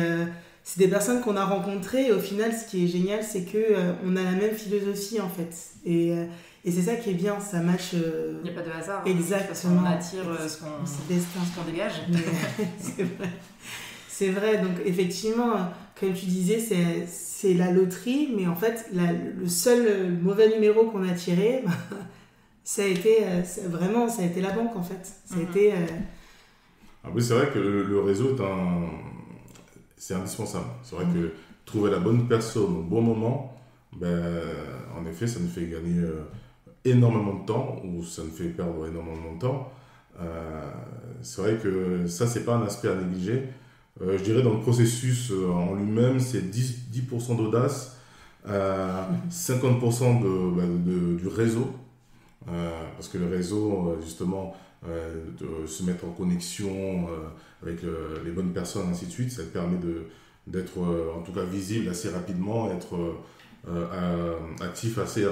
des personnes qu'on a rencontrées et au final, ce qui est génial, c'est qu'on a la même philosophie en fait. Et c'est ça qui est bien, ça match. Il n'y a pas de hasard. Exactement. On attire ce qu'on dégage. C'est vrai. C'est vrai, donc effectivement, comme tu disais, c'est la loterie, mais en fait, le seul mauvais numéro qu'on a tiré, ça a été la banque en fait. Ça a été. Oui, c'est vrai que le réseau c'est indispensable. C'est vrai que trouver la bonne personne au bon moment, en effet, ça nous fait gagner énormément de temps, ou ça nous fait perdre énormément de temps. C'est vrai que ça, c'est pas un aspect à négliger. Je dirais dans le processus en lui-même, c'est 10% d'audace, 50% du réseau, parce que le réseau, justement, de se mettre en connexion avec les bonnes personnes, ainsi de suite, ça te permet d'être en tout cas visible assez rapidement, être actif assez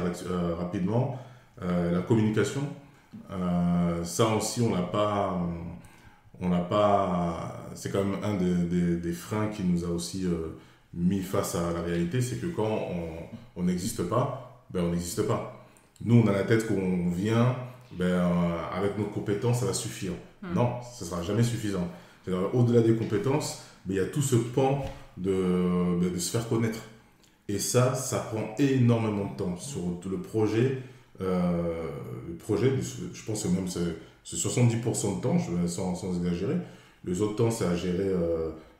rapidement. La communication, ça aussi on n'a pas, c'est quand même un des freins qui nous a aussi mis face à la réalité, c'est que quand on n'existe pas, on n'existe pas. Nous on a la tête qu'on vient, avec nos compétences ça va suffire. Non, ça ne sera jamais suffisant. C'est-à-dire, au-delà des compétences, il y a tout ce pan de se faire connaître. Et ça prend énormément de temps sur le projet. Je pense que même c'est 70% de temps, sans exagérer. Les autres temps, c'est à gérer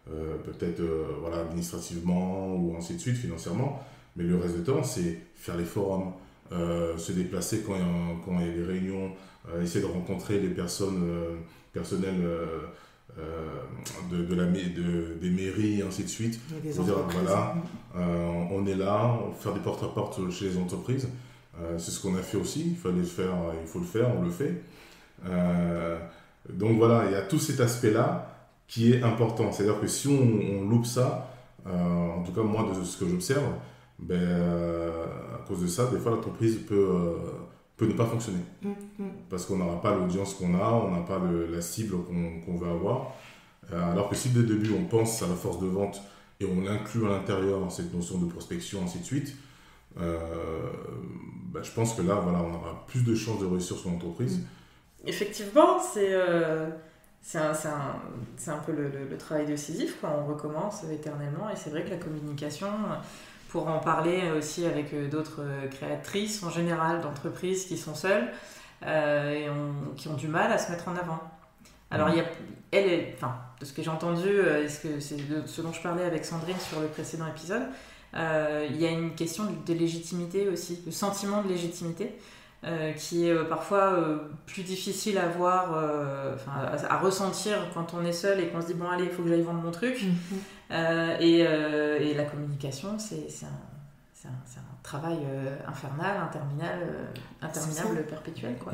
peut-être administrativement ou ainsi de suite, financièrement. Mais le reste du temps, c'est faire les forums, se déplacer quand il y a des réunions, essayer de rencontrer les personnels des mairies, ainsi de suite. Pour dire, on est là, faire des porte-à-porte chez les entreprises. C'est ce qu'on a fait aussi, il faut le faire, on le fait. Donc voilà, il y a tout cet aspect-là qui est important. C'est-à-dire que si on loupe ça, en tout cas moi de ce que j'observe, à cause de ça, des fois l'entreprise peut ne pas fonctionner. Parce qu'on n'aura pas l'audience qu'on a, on n'a pas la cible qu'on veut avoir. Alors que si dès le début on pense à la force de vente et on inclut à l'intérieur cette notion de prospection, ainsi de suite, je pense que là, on aura plus de chances de réussir son entreprise. Effectivement, C'est un peu le travail de Sisyphe, quoi. On recommence éternellement et c'est vrai que la communication, pour en parler aussi avec d'autres créatrices en général d'entreprises qui sont seules qui ont du mal à se mettre en avant. Alors il y a, de ce que j'ai entendu, c'est de ce dont je parlais avec Sandrine sur le précédent épisode, il y a une question de légitimité aussi, le sentiment de légitimité. Qui est parfois plus difficile à voir, à ressentir quand on est seul et qu'on se dit bon allez il faut que j'aille vendre mon truc. Et la communication c'est un travail infernal, interminable, perpétuel quoi.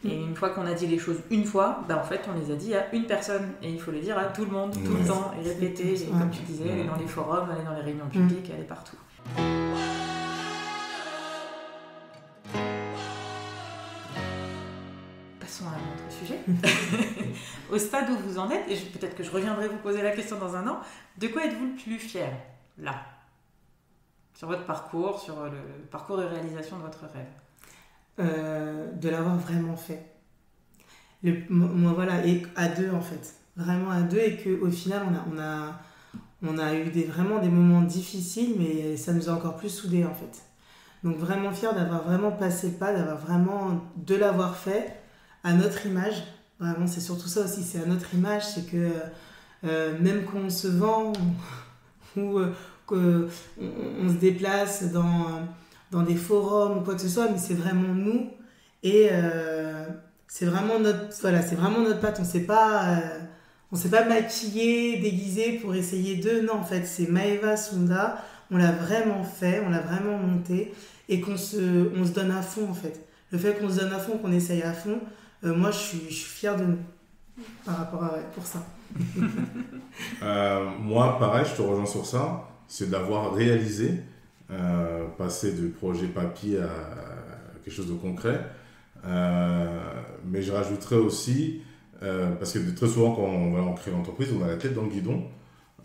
Et une fois qu'on a dit les choses une fois, en fait on les a dit à une personne et il faut les dire à tout le monde, tout le temps et répéter et comme tu disais, aller dans les forums, aller dans les réunions publiques, aller partout. Passons à un autre sujet. Au stade où vous en êtes, et peut-être que je reviendrai vous poser la question dans un an, de quoi êtes-vous le plus fier, là, sur votre parcours, sur le parcours de réalisation de votre rêve? De l'avoir vraiment fait. Moi, voilà, et à deux, en fait. Vraiment à deux, et qu'au final, on a eu vraiment des moments difficiles, mais ça nous a encore plus soudés, en fait. Donc, vraiment fier d'avoir vraiment passé le pas, de l'avoir fait, à notre image, vraiment c'est surtout ça aussi, c'est à notre image, c'est que même quand on se vend ou qu'on se déplace dans des forums ou quoi que ce soit, mais c'est vraiment nous et c'est vraiment notre patte, on s'est pas maquillé, déguisé pour essayer non en fait c'est Maeva Sunda, on l'a vraiment fait, on l'a vraiment monté et on se donne à fond en fait. Le fait qu'on se donne à fond, qu'on essaye à fond, moi, je suis fière de nous par rapport pour ça. Moi, pareil, je te rejoins sur ça. C'est d'avoir réalisé, passer du projet papier à quelque chose de concret. Mais je rajouterais aussi, parce que très souvent, quand on crée une entreprise, on a la tête dans le guidon.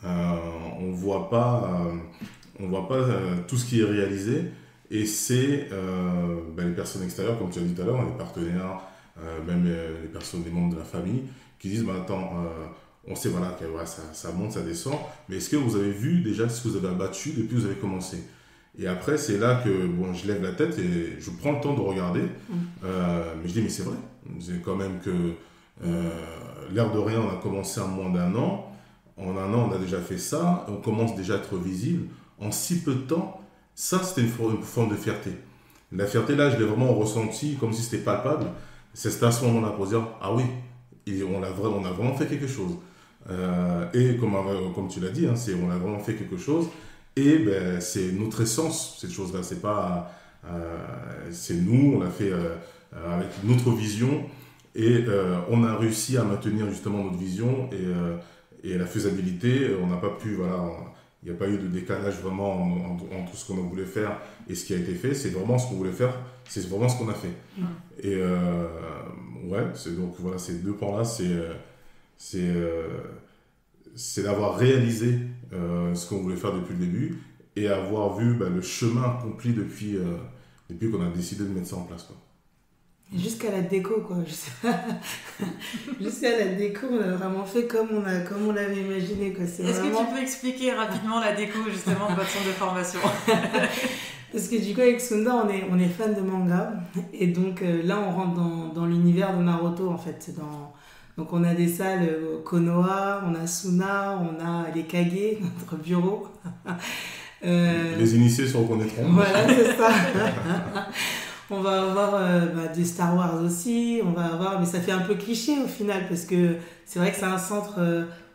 On ne voit pas tout ce qui est réalisé. Et c'est les personnes extérieures, comme tu as dit tout à l'heure, les partenaires, même les personnes, les membres de la famille, qui disent on sait que ça monte, ça descend, mais est-ce que vous avez vu déjà ce que vous avez abattu depuis que vous avez commencé? Et après, c'est là que je lève la tête et je prends le temps de regarder, mais je dis, mais c'est vrai, c'est quand même que l'air de rien, on a commencé en moins d'un an, en un an, on a déjà fait ça, on commence déjà à être visible, en si peu de temps, ça, c'était une forme de fierté. La fierté, là, je l'ai vraiment ressenti comme si c'était palpable. C'est à ce moment-là pour dire, ah oui, on a vraiment fait quelque chose. Et comme tu l'as dit, on a vraiment fait quelque chose. Et c'est notre essence, cette chose-là. C'est pas, c'est nous, on l'a fait avec notre vision. Et on a réussi à maintenir justement notre vision et la faisabilité. On n'a pas pu, il n'y a pas eu de décalage vraiment entre ce qu'on voulait faire et ce qui a été fait. C'est vraiment ce qu'on voulait faire, c'est vraiment ce qu'on a fait. Et ces deux points-là, c'est d'avoir réalisé ce qu'on voulait faire depuis le début et avoir vu le chemin accompli depuis qu'on a décidé de mettre ça en place, quoi. Jusqu'à la déco, quoi. Jusqu'à la déco, on a vraiment fait comme on l'avait imaginé, quoi. Est-ce que tu peux expliquer rapidement la déco, justement, de votre centre de formation? Parce que du coup, avec Sunda, on est fan de manga. Et donc là, on rentre dans l'univers de Naruto, en fait. Donc on a des salles Konoha, on a Suna, on a les Kage, notre bureau. Les initiés se reconnaîtront. Voilà, c'est ça. On va avoir des Star Wars aussi, mais ça fait un peu cliché au final, parce que c'est vrai que c'est un centre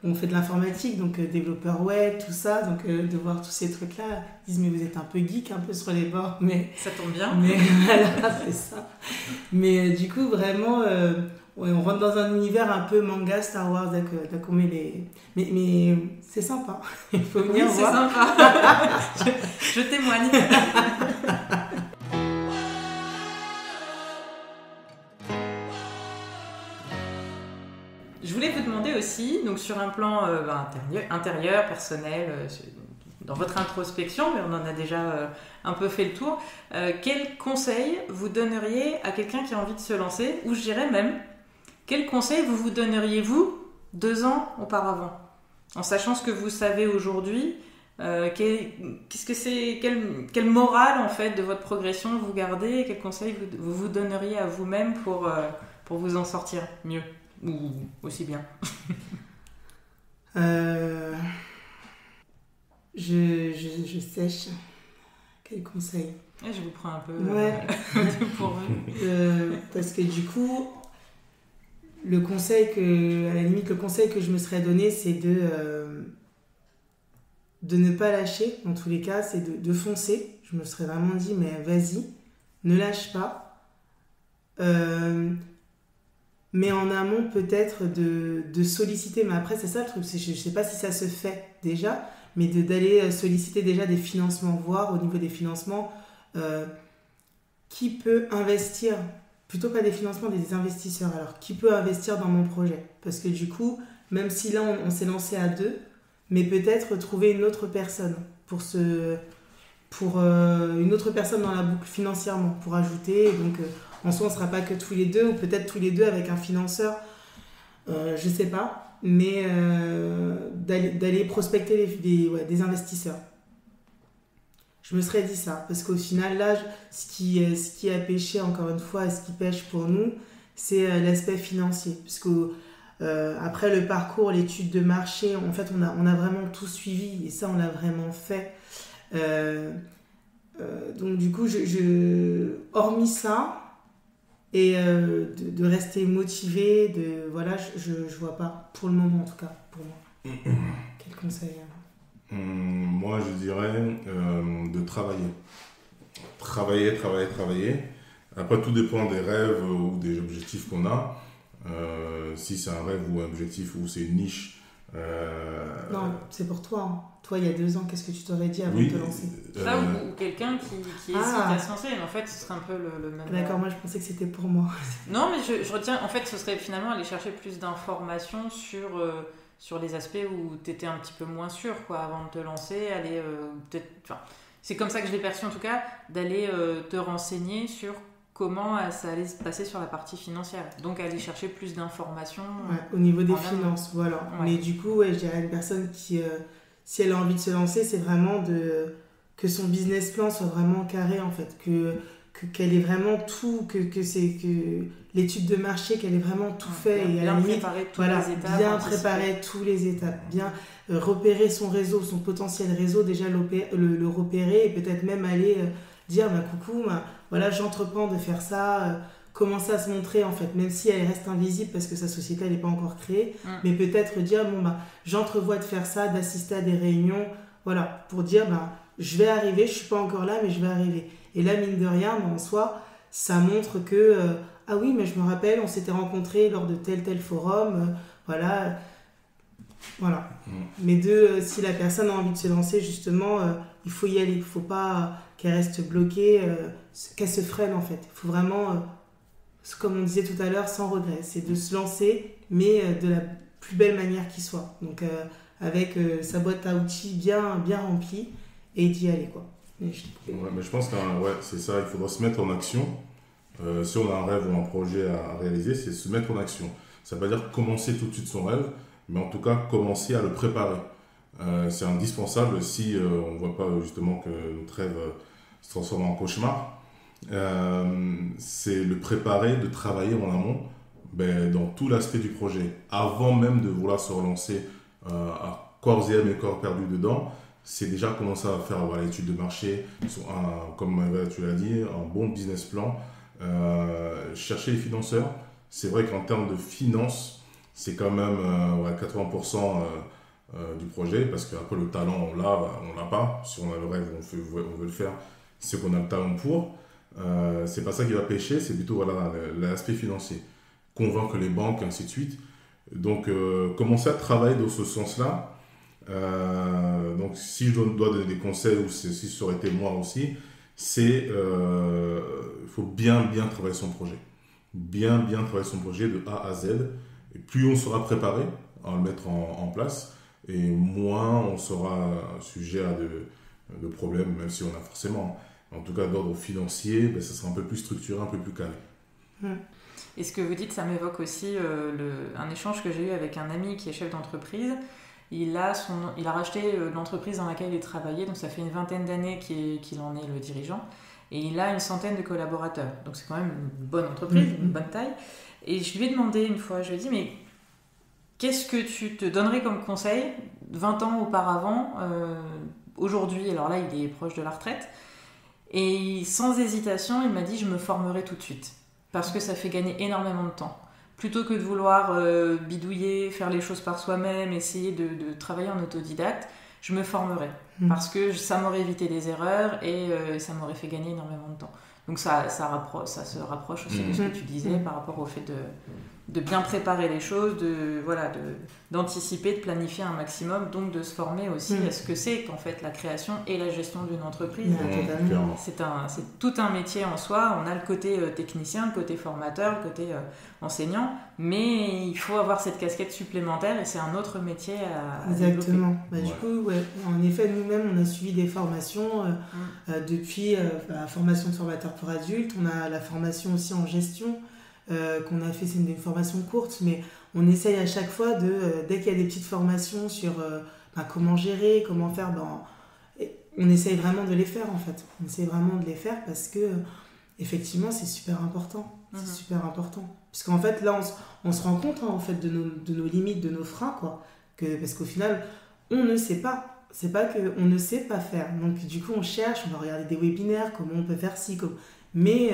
où on fait de l'informatique, donc développeur web, tout ça, donc de voir tous ces trucs-là, ils disent mais vous êtes un peu geek, un peu sur les bords, mais... Ça tombe bien. Mais voilà, c'est ça. Mais du coup, vraiment, on rentre dans un univers un peu manga, Star Wars, donc on met les... Mais c'est sympa, il faut venir voir. C'est sympa. je témoigne. Je voulais vous demander aussi, donc sur un plan intérieur, personnel, dans votre introspection, mais on en a déjà un peu fait le tour, quel conseil vous donneriez à quelqu'un qui a envie de se lancer, ou je dirais même, quel conseil vous donneriez vous 2 ans auparavant, en sachant ce que vous savez aujourd'hui, qu'est-ce que c'est, quelle morale en fait de votre progression vous gardez, quels conseils vous donneriez à vous-même pour vous en sortir mieux ou aussi bien? Je sèche. Quel conseil? Je vous prends un peu pour vous. Parce que du coup, à la limite, le conseil que je me serais donné, c'est de ne pas lâcher, dans tous les cas, c'est de foncer. Je me serais vraiment dit, mais vas-y, ne lâche pas. Mais en amont, peut-être de solliciter, mais après, c'est ça le truc, je ne sais pas si ça se fait déjà, mais d'aller solliciter déjà des financements, voir au niveau des financements, qui peut investir, plutôt pas des financements, des investisseurs, alors qui peut investir dans mon projet? Parce que du coup, même si là, on s'est lancé à 2, mais peut-être trouver une autre personne une autre personne dans la boucle financièrement pour ajouter. Donc en soi on ne sera pas que tous les deux, ou peut-être tous les deux avec un financeur, je sais pas, mais d'aller prospecter des investisseurs. Je me serais dit ça, parce qu'au final là, ce qui a pêché encore une fois, et ce qui pêche pour nous, c'est l'aspect financier, parce que après le parcours, l'étude de marché, en fait on a vraiment tout suivi, et ça on l'a vraiment fait. Donc du coup, hormis ça, et de rester motivé, je vois pas, pour le moment en tout cas, pour moi. Quel conseil? Moi, je dirais de travailler. Travailler. Après, tout dépend des rêves ou des objectifs qu'on a. Si c'est un rêve ou un objectif ou c'est une niche. Non, c'est pour toi. Hein. Toi, il y a 2 ans, qu'est-ce que tu t'aurais dit avant de te lancer? Ça, ou quelqu'un qui hésite à se lancer, mais en fait, ce serait un peu le même... D'accord, moi je pensais que c'était pour moi. Non, mais je retiens, en fait, ce serait finalement aller chercher plus d'informations sur les aspects où tu étais un petit peu moins sûr, quoi, avant de te lancer, aller peut-être... Enfin, c'est comme ça que je l'ai perçu en tout cas, d'aller te renseigner sur comment ça allait se passer sur la partie financière. Donc aller chercher plus d'informations. Au niveau des finances, voilà. Ouais. Mais du coup, je dirais à une personne qui, si elle a envie de se lancer, c'est vraiment que son business plan soit vraiment carré en fait, qu'elle ait vraiment tout, que l'étude de marché, qu'elle ait vraiment tout fait, et à la limite, bien préparer tous les étapes, bien repérer son réseau, son potentiel réseau, déjà le repérer, et peut-être même aller dire coucou, voilà, j'entreprends de faire ça, commencer à se montrer en fait, même si elle reste invisible parce que sa société elle n'est pas encore créée, mais peut-être dire j'entrevois de faire ça, d'assister à des réunions, voilà, pour dire je vais arriver, je suis pas encore là mais je vais arriver. Et là mine de rien, en soi, ça montre que ah oui, mais je me rappelle, on s'était rencontrés lors de tel forum, voilà. Mais si la personne a envie de se lancer justement, il faut y aller, il faut pas qu'elle reste bloquée, qu'elle se freine en fait. Il faut vraiment, comme on disait tout à l'heure, sans regret, c'est de se lancer, mais de la plus belle manière qui soit. Donc avec sa boîte à outils bien remplie, et d'y aller quoi. Mais je pense que c'est ça, il faudra se mettre en action. Si on a un rêve ou un projet à réaliser, c'est se mettre en action. Ça ne veut pas dire commencer tout de suite son rêve, mais en tout cas commencer à le préparer. C'est indispensable si on ne voit pas justement que notre rêve se transforme en cauchemar. C'est le préparer, de travailler en amont dans tout l'aspect du projet. Avant même de vouloir se relancer à corps et âme et corps perdu dedans, c'est déjà commencer à faire l'étude de marché, comme tu l'as dit, un bon business plan, chercher les financeurs. C'est vrai qu'en termes de finances, c'est quand même 80% du projet, parce qu'après le talent on l'a pas. Si on a le rêve, on veut le faire, c'est qu'on a le talent pour. C'est pas ça qui va pêcher, c'est plutôt l'aspect financier. Convaincre les banques, ainsi de suite. Donc commencer à travailler dans ce sens-là. Donc si je dois donner des conseils, ou si ça aurait été moi aussi, c'est il faut bien travailler son projet. Bien travailler son projet de A à Z. Et plus on sera préparé à le mettre en place, et moins on sera sujet à de problèmes, même si on a forcément. En tout cas, d'ordre financier, ça sera un peu plus structuré, un peu plus calme. Et ce que vous dites, ça m'évoque aussi un échange que j'ai eu avec un ami qui est chef d'entreprise. Il a racheté l'entreprise dans laquelle il travaillait, donc ça fait une 20aine d'années qu'il en est le dirigeant. Et il a une 100aine de collaborateurs. Donc c'est quand même une bonne entreprise, une bonne taille. Et je lui ai demandé une fois, je lui ai dit, mais qu'est-ce que tu te donnerais comme conseil 20 ans auparavant, aujourd'hui, alors là il est proche de la retraite, et sans hésitation il m'a dit je me formerai tout de suite, parce que ça fait gagner énormément de temps. Plutôt que de vouloir bidouiller, faire les choses par soi-même, essayer de travailler en autodidacte, je me formerai, parce que ça m'aurait évité des erreurs et ça m'aurait fait gagner énormément de temps. Donc ça se rapproche aussi de ce que tu disais par rapport au fait de bien préparer les choses, d'anticiper, de planifier un maximum, donc de se former aussi à ce que c'est qu'en fait la création et la gestion d'une entreprise. C'est tout un métier en soi. On a le côté technicien, le côté formateur, le côté enseignant, mais il faut avoir cette casquette supplémentaire et c'est un autre métier à Exactement. Du coup, en effet, nous-mêmes, on a suivi des formations depuis la formation de formateur pour adultes. On a la formation aussi en gestion qu'on a fait, c'est une formation courte, mais on essaye à chaque fois dès qu'il y a des petites formations sur comment gérer, comment faire, on essaye vraiment de les faire en fait. On essaye vraiment de les faire parce que effectivement c'est super important. C'est super important. Puisqu'en fait là on se rend compte en fait de nos limites, de nos freins quoi. Parce qu'au final on ne sait pas. C'est pas qu'on ne sait pas faire. Donc du coup on cherche, on va regarder des webinaires, comment on peut faire ci, mais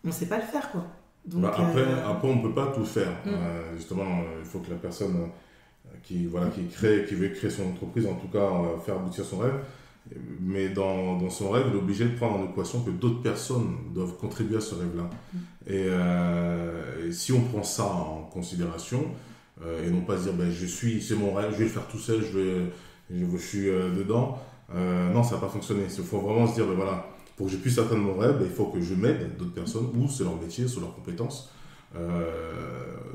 on ne sait pas le faire quoi. Donc, après, on ne peut pas tout faire. Justement, il faut que la personne qui veut créer son entreprise, en tout cas, faire aboutir son rêve. Mais dans son rêve, il est obligé de prendre en équation que d'autres personnes doivent contribuer à ce rêve-là. Et si on prend ça en considération, et non pas se dire, c'est mon rêve, je vais le faire tout seul, je suis dedans, non, ça ne va pas fonctionner. Il faut vraiment se dire, pour que je puisse atteindre mon rêve, il faut que je m'aide d'autres personnes, ou c'est leur métier, c'est leurs compétences.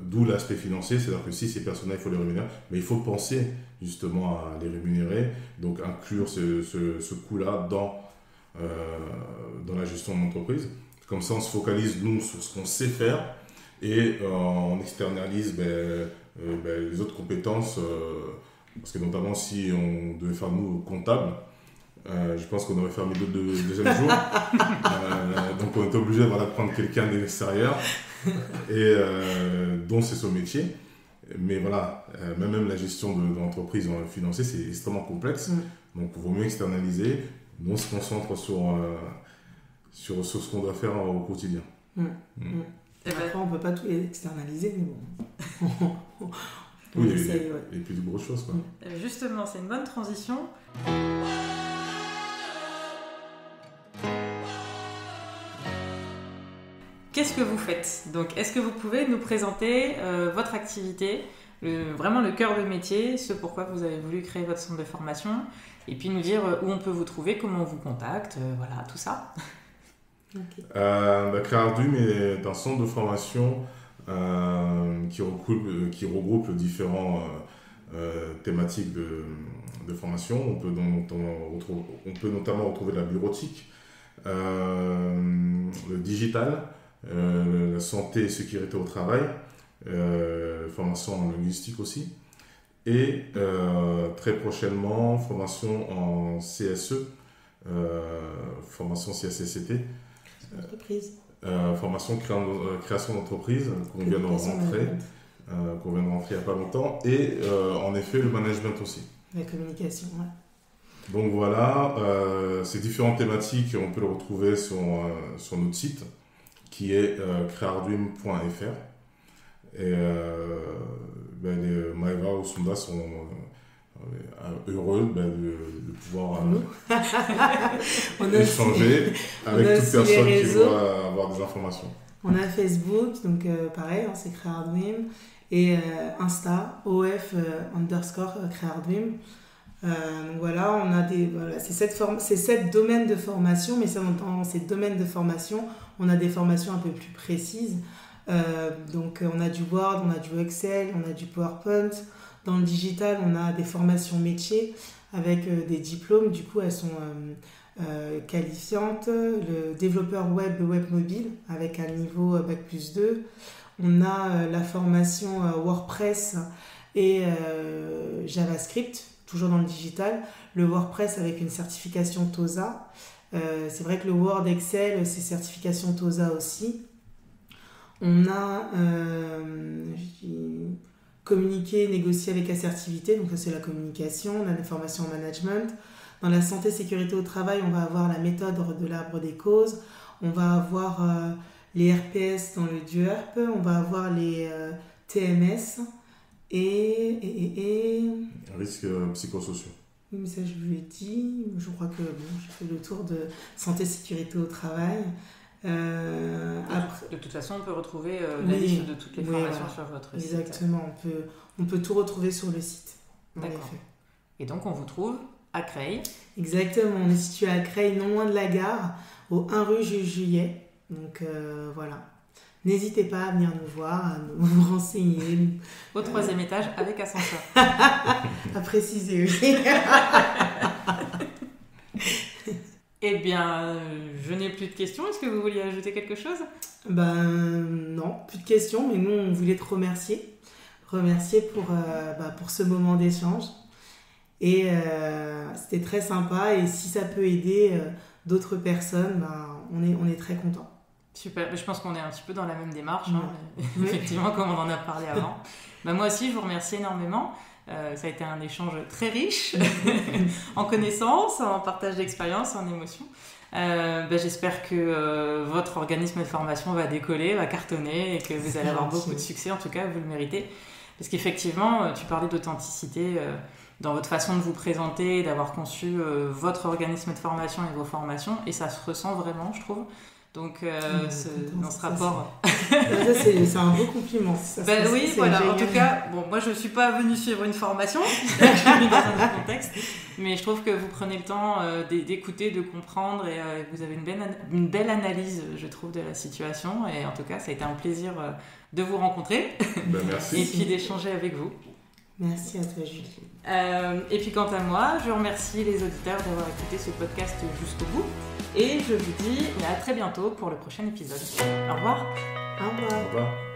D'où l'aspect financier, c'est-à-dire que si ces personnes-là, il faut les rémunérer, mais il faut penser justement à les rémunérer, donc inclure ce coût-là dans la gestion de l'entreprise. Comme ça, on se focalise, nous, sur ce qu'on sait faire, et on externalise les autres compétences, parce que notamment si on devait faire, nous, comptable, je pense qu'on aurait fermé le deuxième jour. Donc on était obligé de prendre quelqu'un de l'extérieur et dont c'est son métier. Mais même la gestion de l'entreprise financière, c'est extrêmement complexe. Donc il vaut mieux externaliser. Nous on se concentre sur ce qu'on doit faire au quotidien. Après on ne peut pas tout externaliser, mais bon. Oui, il y a plus de grosses choses quoi. Justement, c'est une bonne transition. Qu'est-ce que vous faites ? Donc, est-ce que vous pouvez nous présenter votre activité, vraiment le cœur de métier, ce pourquoi vous avez voulu créer votre centre de formation, et puis nous dire où on peut vous trouver, comment on vous contacte, tout ça. Okay. Créardum est un centre de formation qui regroupe différentes thématiques de formation. On peut notamment retrouver la bureautique, le digital, la santé et sécurité au travail, formation en linguistique aussi, et très prochainement formation en CSE, formation CSCT, formation création d'entreprise qu'on vient de rentrer il n'y a pas longtemps, et en effet le management aussi. La communication, ouais. Donc voilà, ces différentes thématiques, on peut le retrouver sur notre site qui est créardum.fr. Et Maëva ou Sunda sont heureux de pouvoir échanger avec toute personne qui doit avoir des informations. On a Facebook, donc pareil, c'est Créardum, et Insta, _Créardum. Donc voilà, on a c'est 7 domaines de formation, mais dans ces domaines de formation, on a des formations un peu plus précises. Donc on a du Word, on a du Excel, on a du PowerPoint. Dans le digital, on a des formations métiers avec des diplômes. Du coup, elles sont qualifiante, le développeur web mobile avec un niveau Bac+2. On a la formation WordPress et JavaScript, toujours dans le digital. Le WordPress avec une certification TOSA. C'est vrai que le Word, Excel, c'est certification TOSA aussi. On a communiquer, négocier avec assertivité, donc ça c'est la communication. On a des formations en management. Dans la santé, sécurité au travail, on va avoir la méthode de l'arbre des causes. On va avoir les RPS dans le DUERP. On va avoir les TMS et... Risques psychosociaux. Oui, mais ça je lui ai dit. Je crois que j'ai fait le tour de santé, sécurité au travail. De toute façon, on peut retrouver la liste de toutes les formations sur votre site. Exactement, on peut tout retrouver sur le site. D'accord. Et donc, on vous trouve à Creil. Exactement, on est situé à Creil, non loin de la gare, au 1 rue Juillet. Donc voilà. N'hésitez pas à venir nous voir, à nous renseigner. Au 3e étage avec ascenseur. À préciser, oui. Eh bien, je n'ai plus de questions. Est-ce que vous vouliez ajouter quelque chose ? Non, plus de questions, mais nous, on voulait te remercier. Remercier pour ce moment d'échange. Et c'était très sympa. Et si ça peut aider d'autres personnes, on est très contents. Super, je pense qu'on est un petit peu dans la même démarche, effectivement, comme on en a parlé avant. Moi aussi, je vous remercie énormément. Ça a été un échange très riche en connaissances, en partage d'expériences, en émotions. J'espère que votre organisme de formation va décoller, va cartonner et que vous allez avoir beaucoup de succès. En tout cas, vous le méritez. Parce qu'effectivement, tu parlais d'authenticité dans votre façon de vous présenter, d'avoir conçu votre organisme de formation et vos formations. Et ça se ressent vraiment, je trouve. Donc, dans ce rapport... c'est un beau compliment. Oui, voilà. Génial. En tout cas, moi, je ne suis pas venue suivre une formation. Je suis dans un autre contexte. Mais je trouve que vous prenez le temps d'écouter, de comprendre. Et vous avez une belle analyse, je trouve, de la situation. Et en tout cas, ça a été un plaisir de vous rencontrer. Merci. Et puis d'échanger avec vous. Merci à toi, Julie. Et puis, quant à moi, je remercie les auditeurs d'avoir écouté ce podcast jusqu'au bout. Et je vous dis à très bientôt pour le prochain épisode. Au revoir. Au revoir. Au revoir.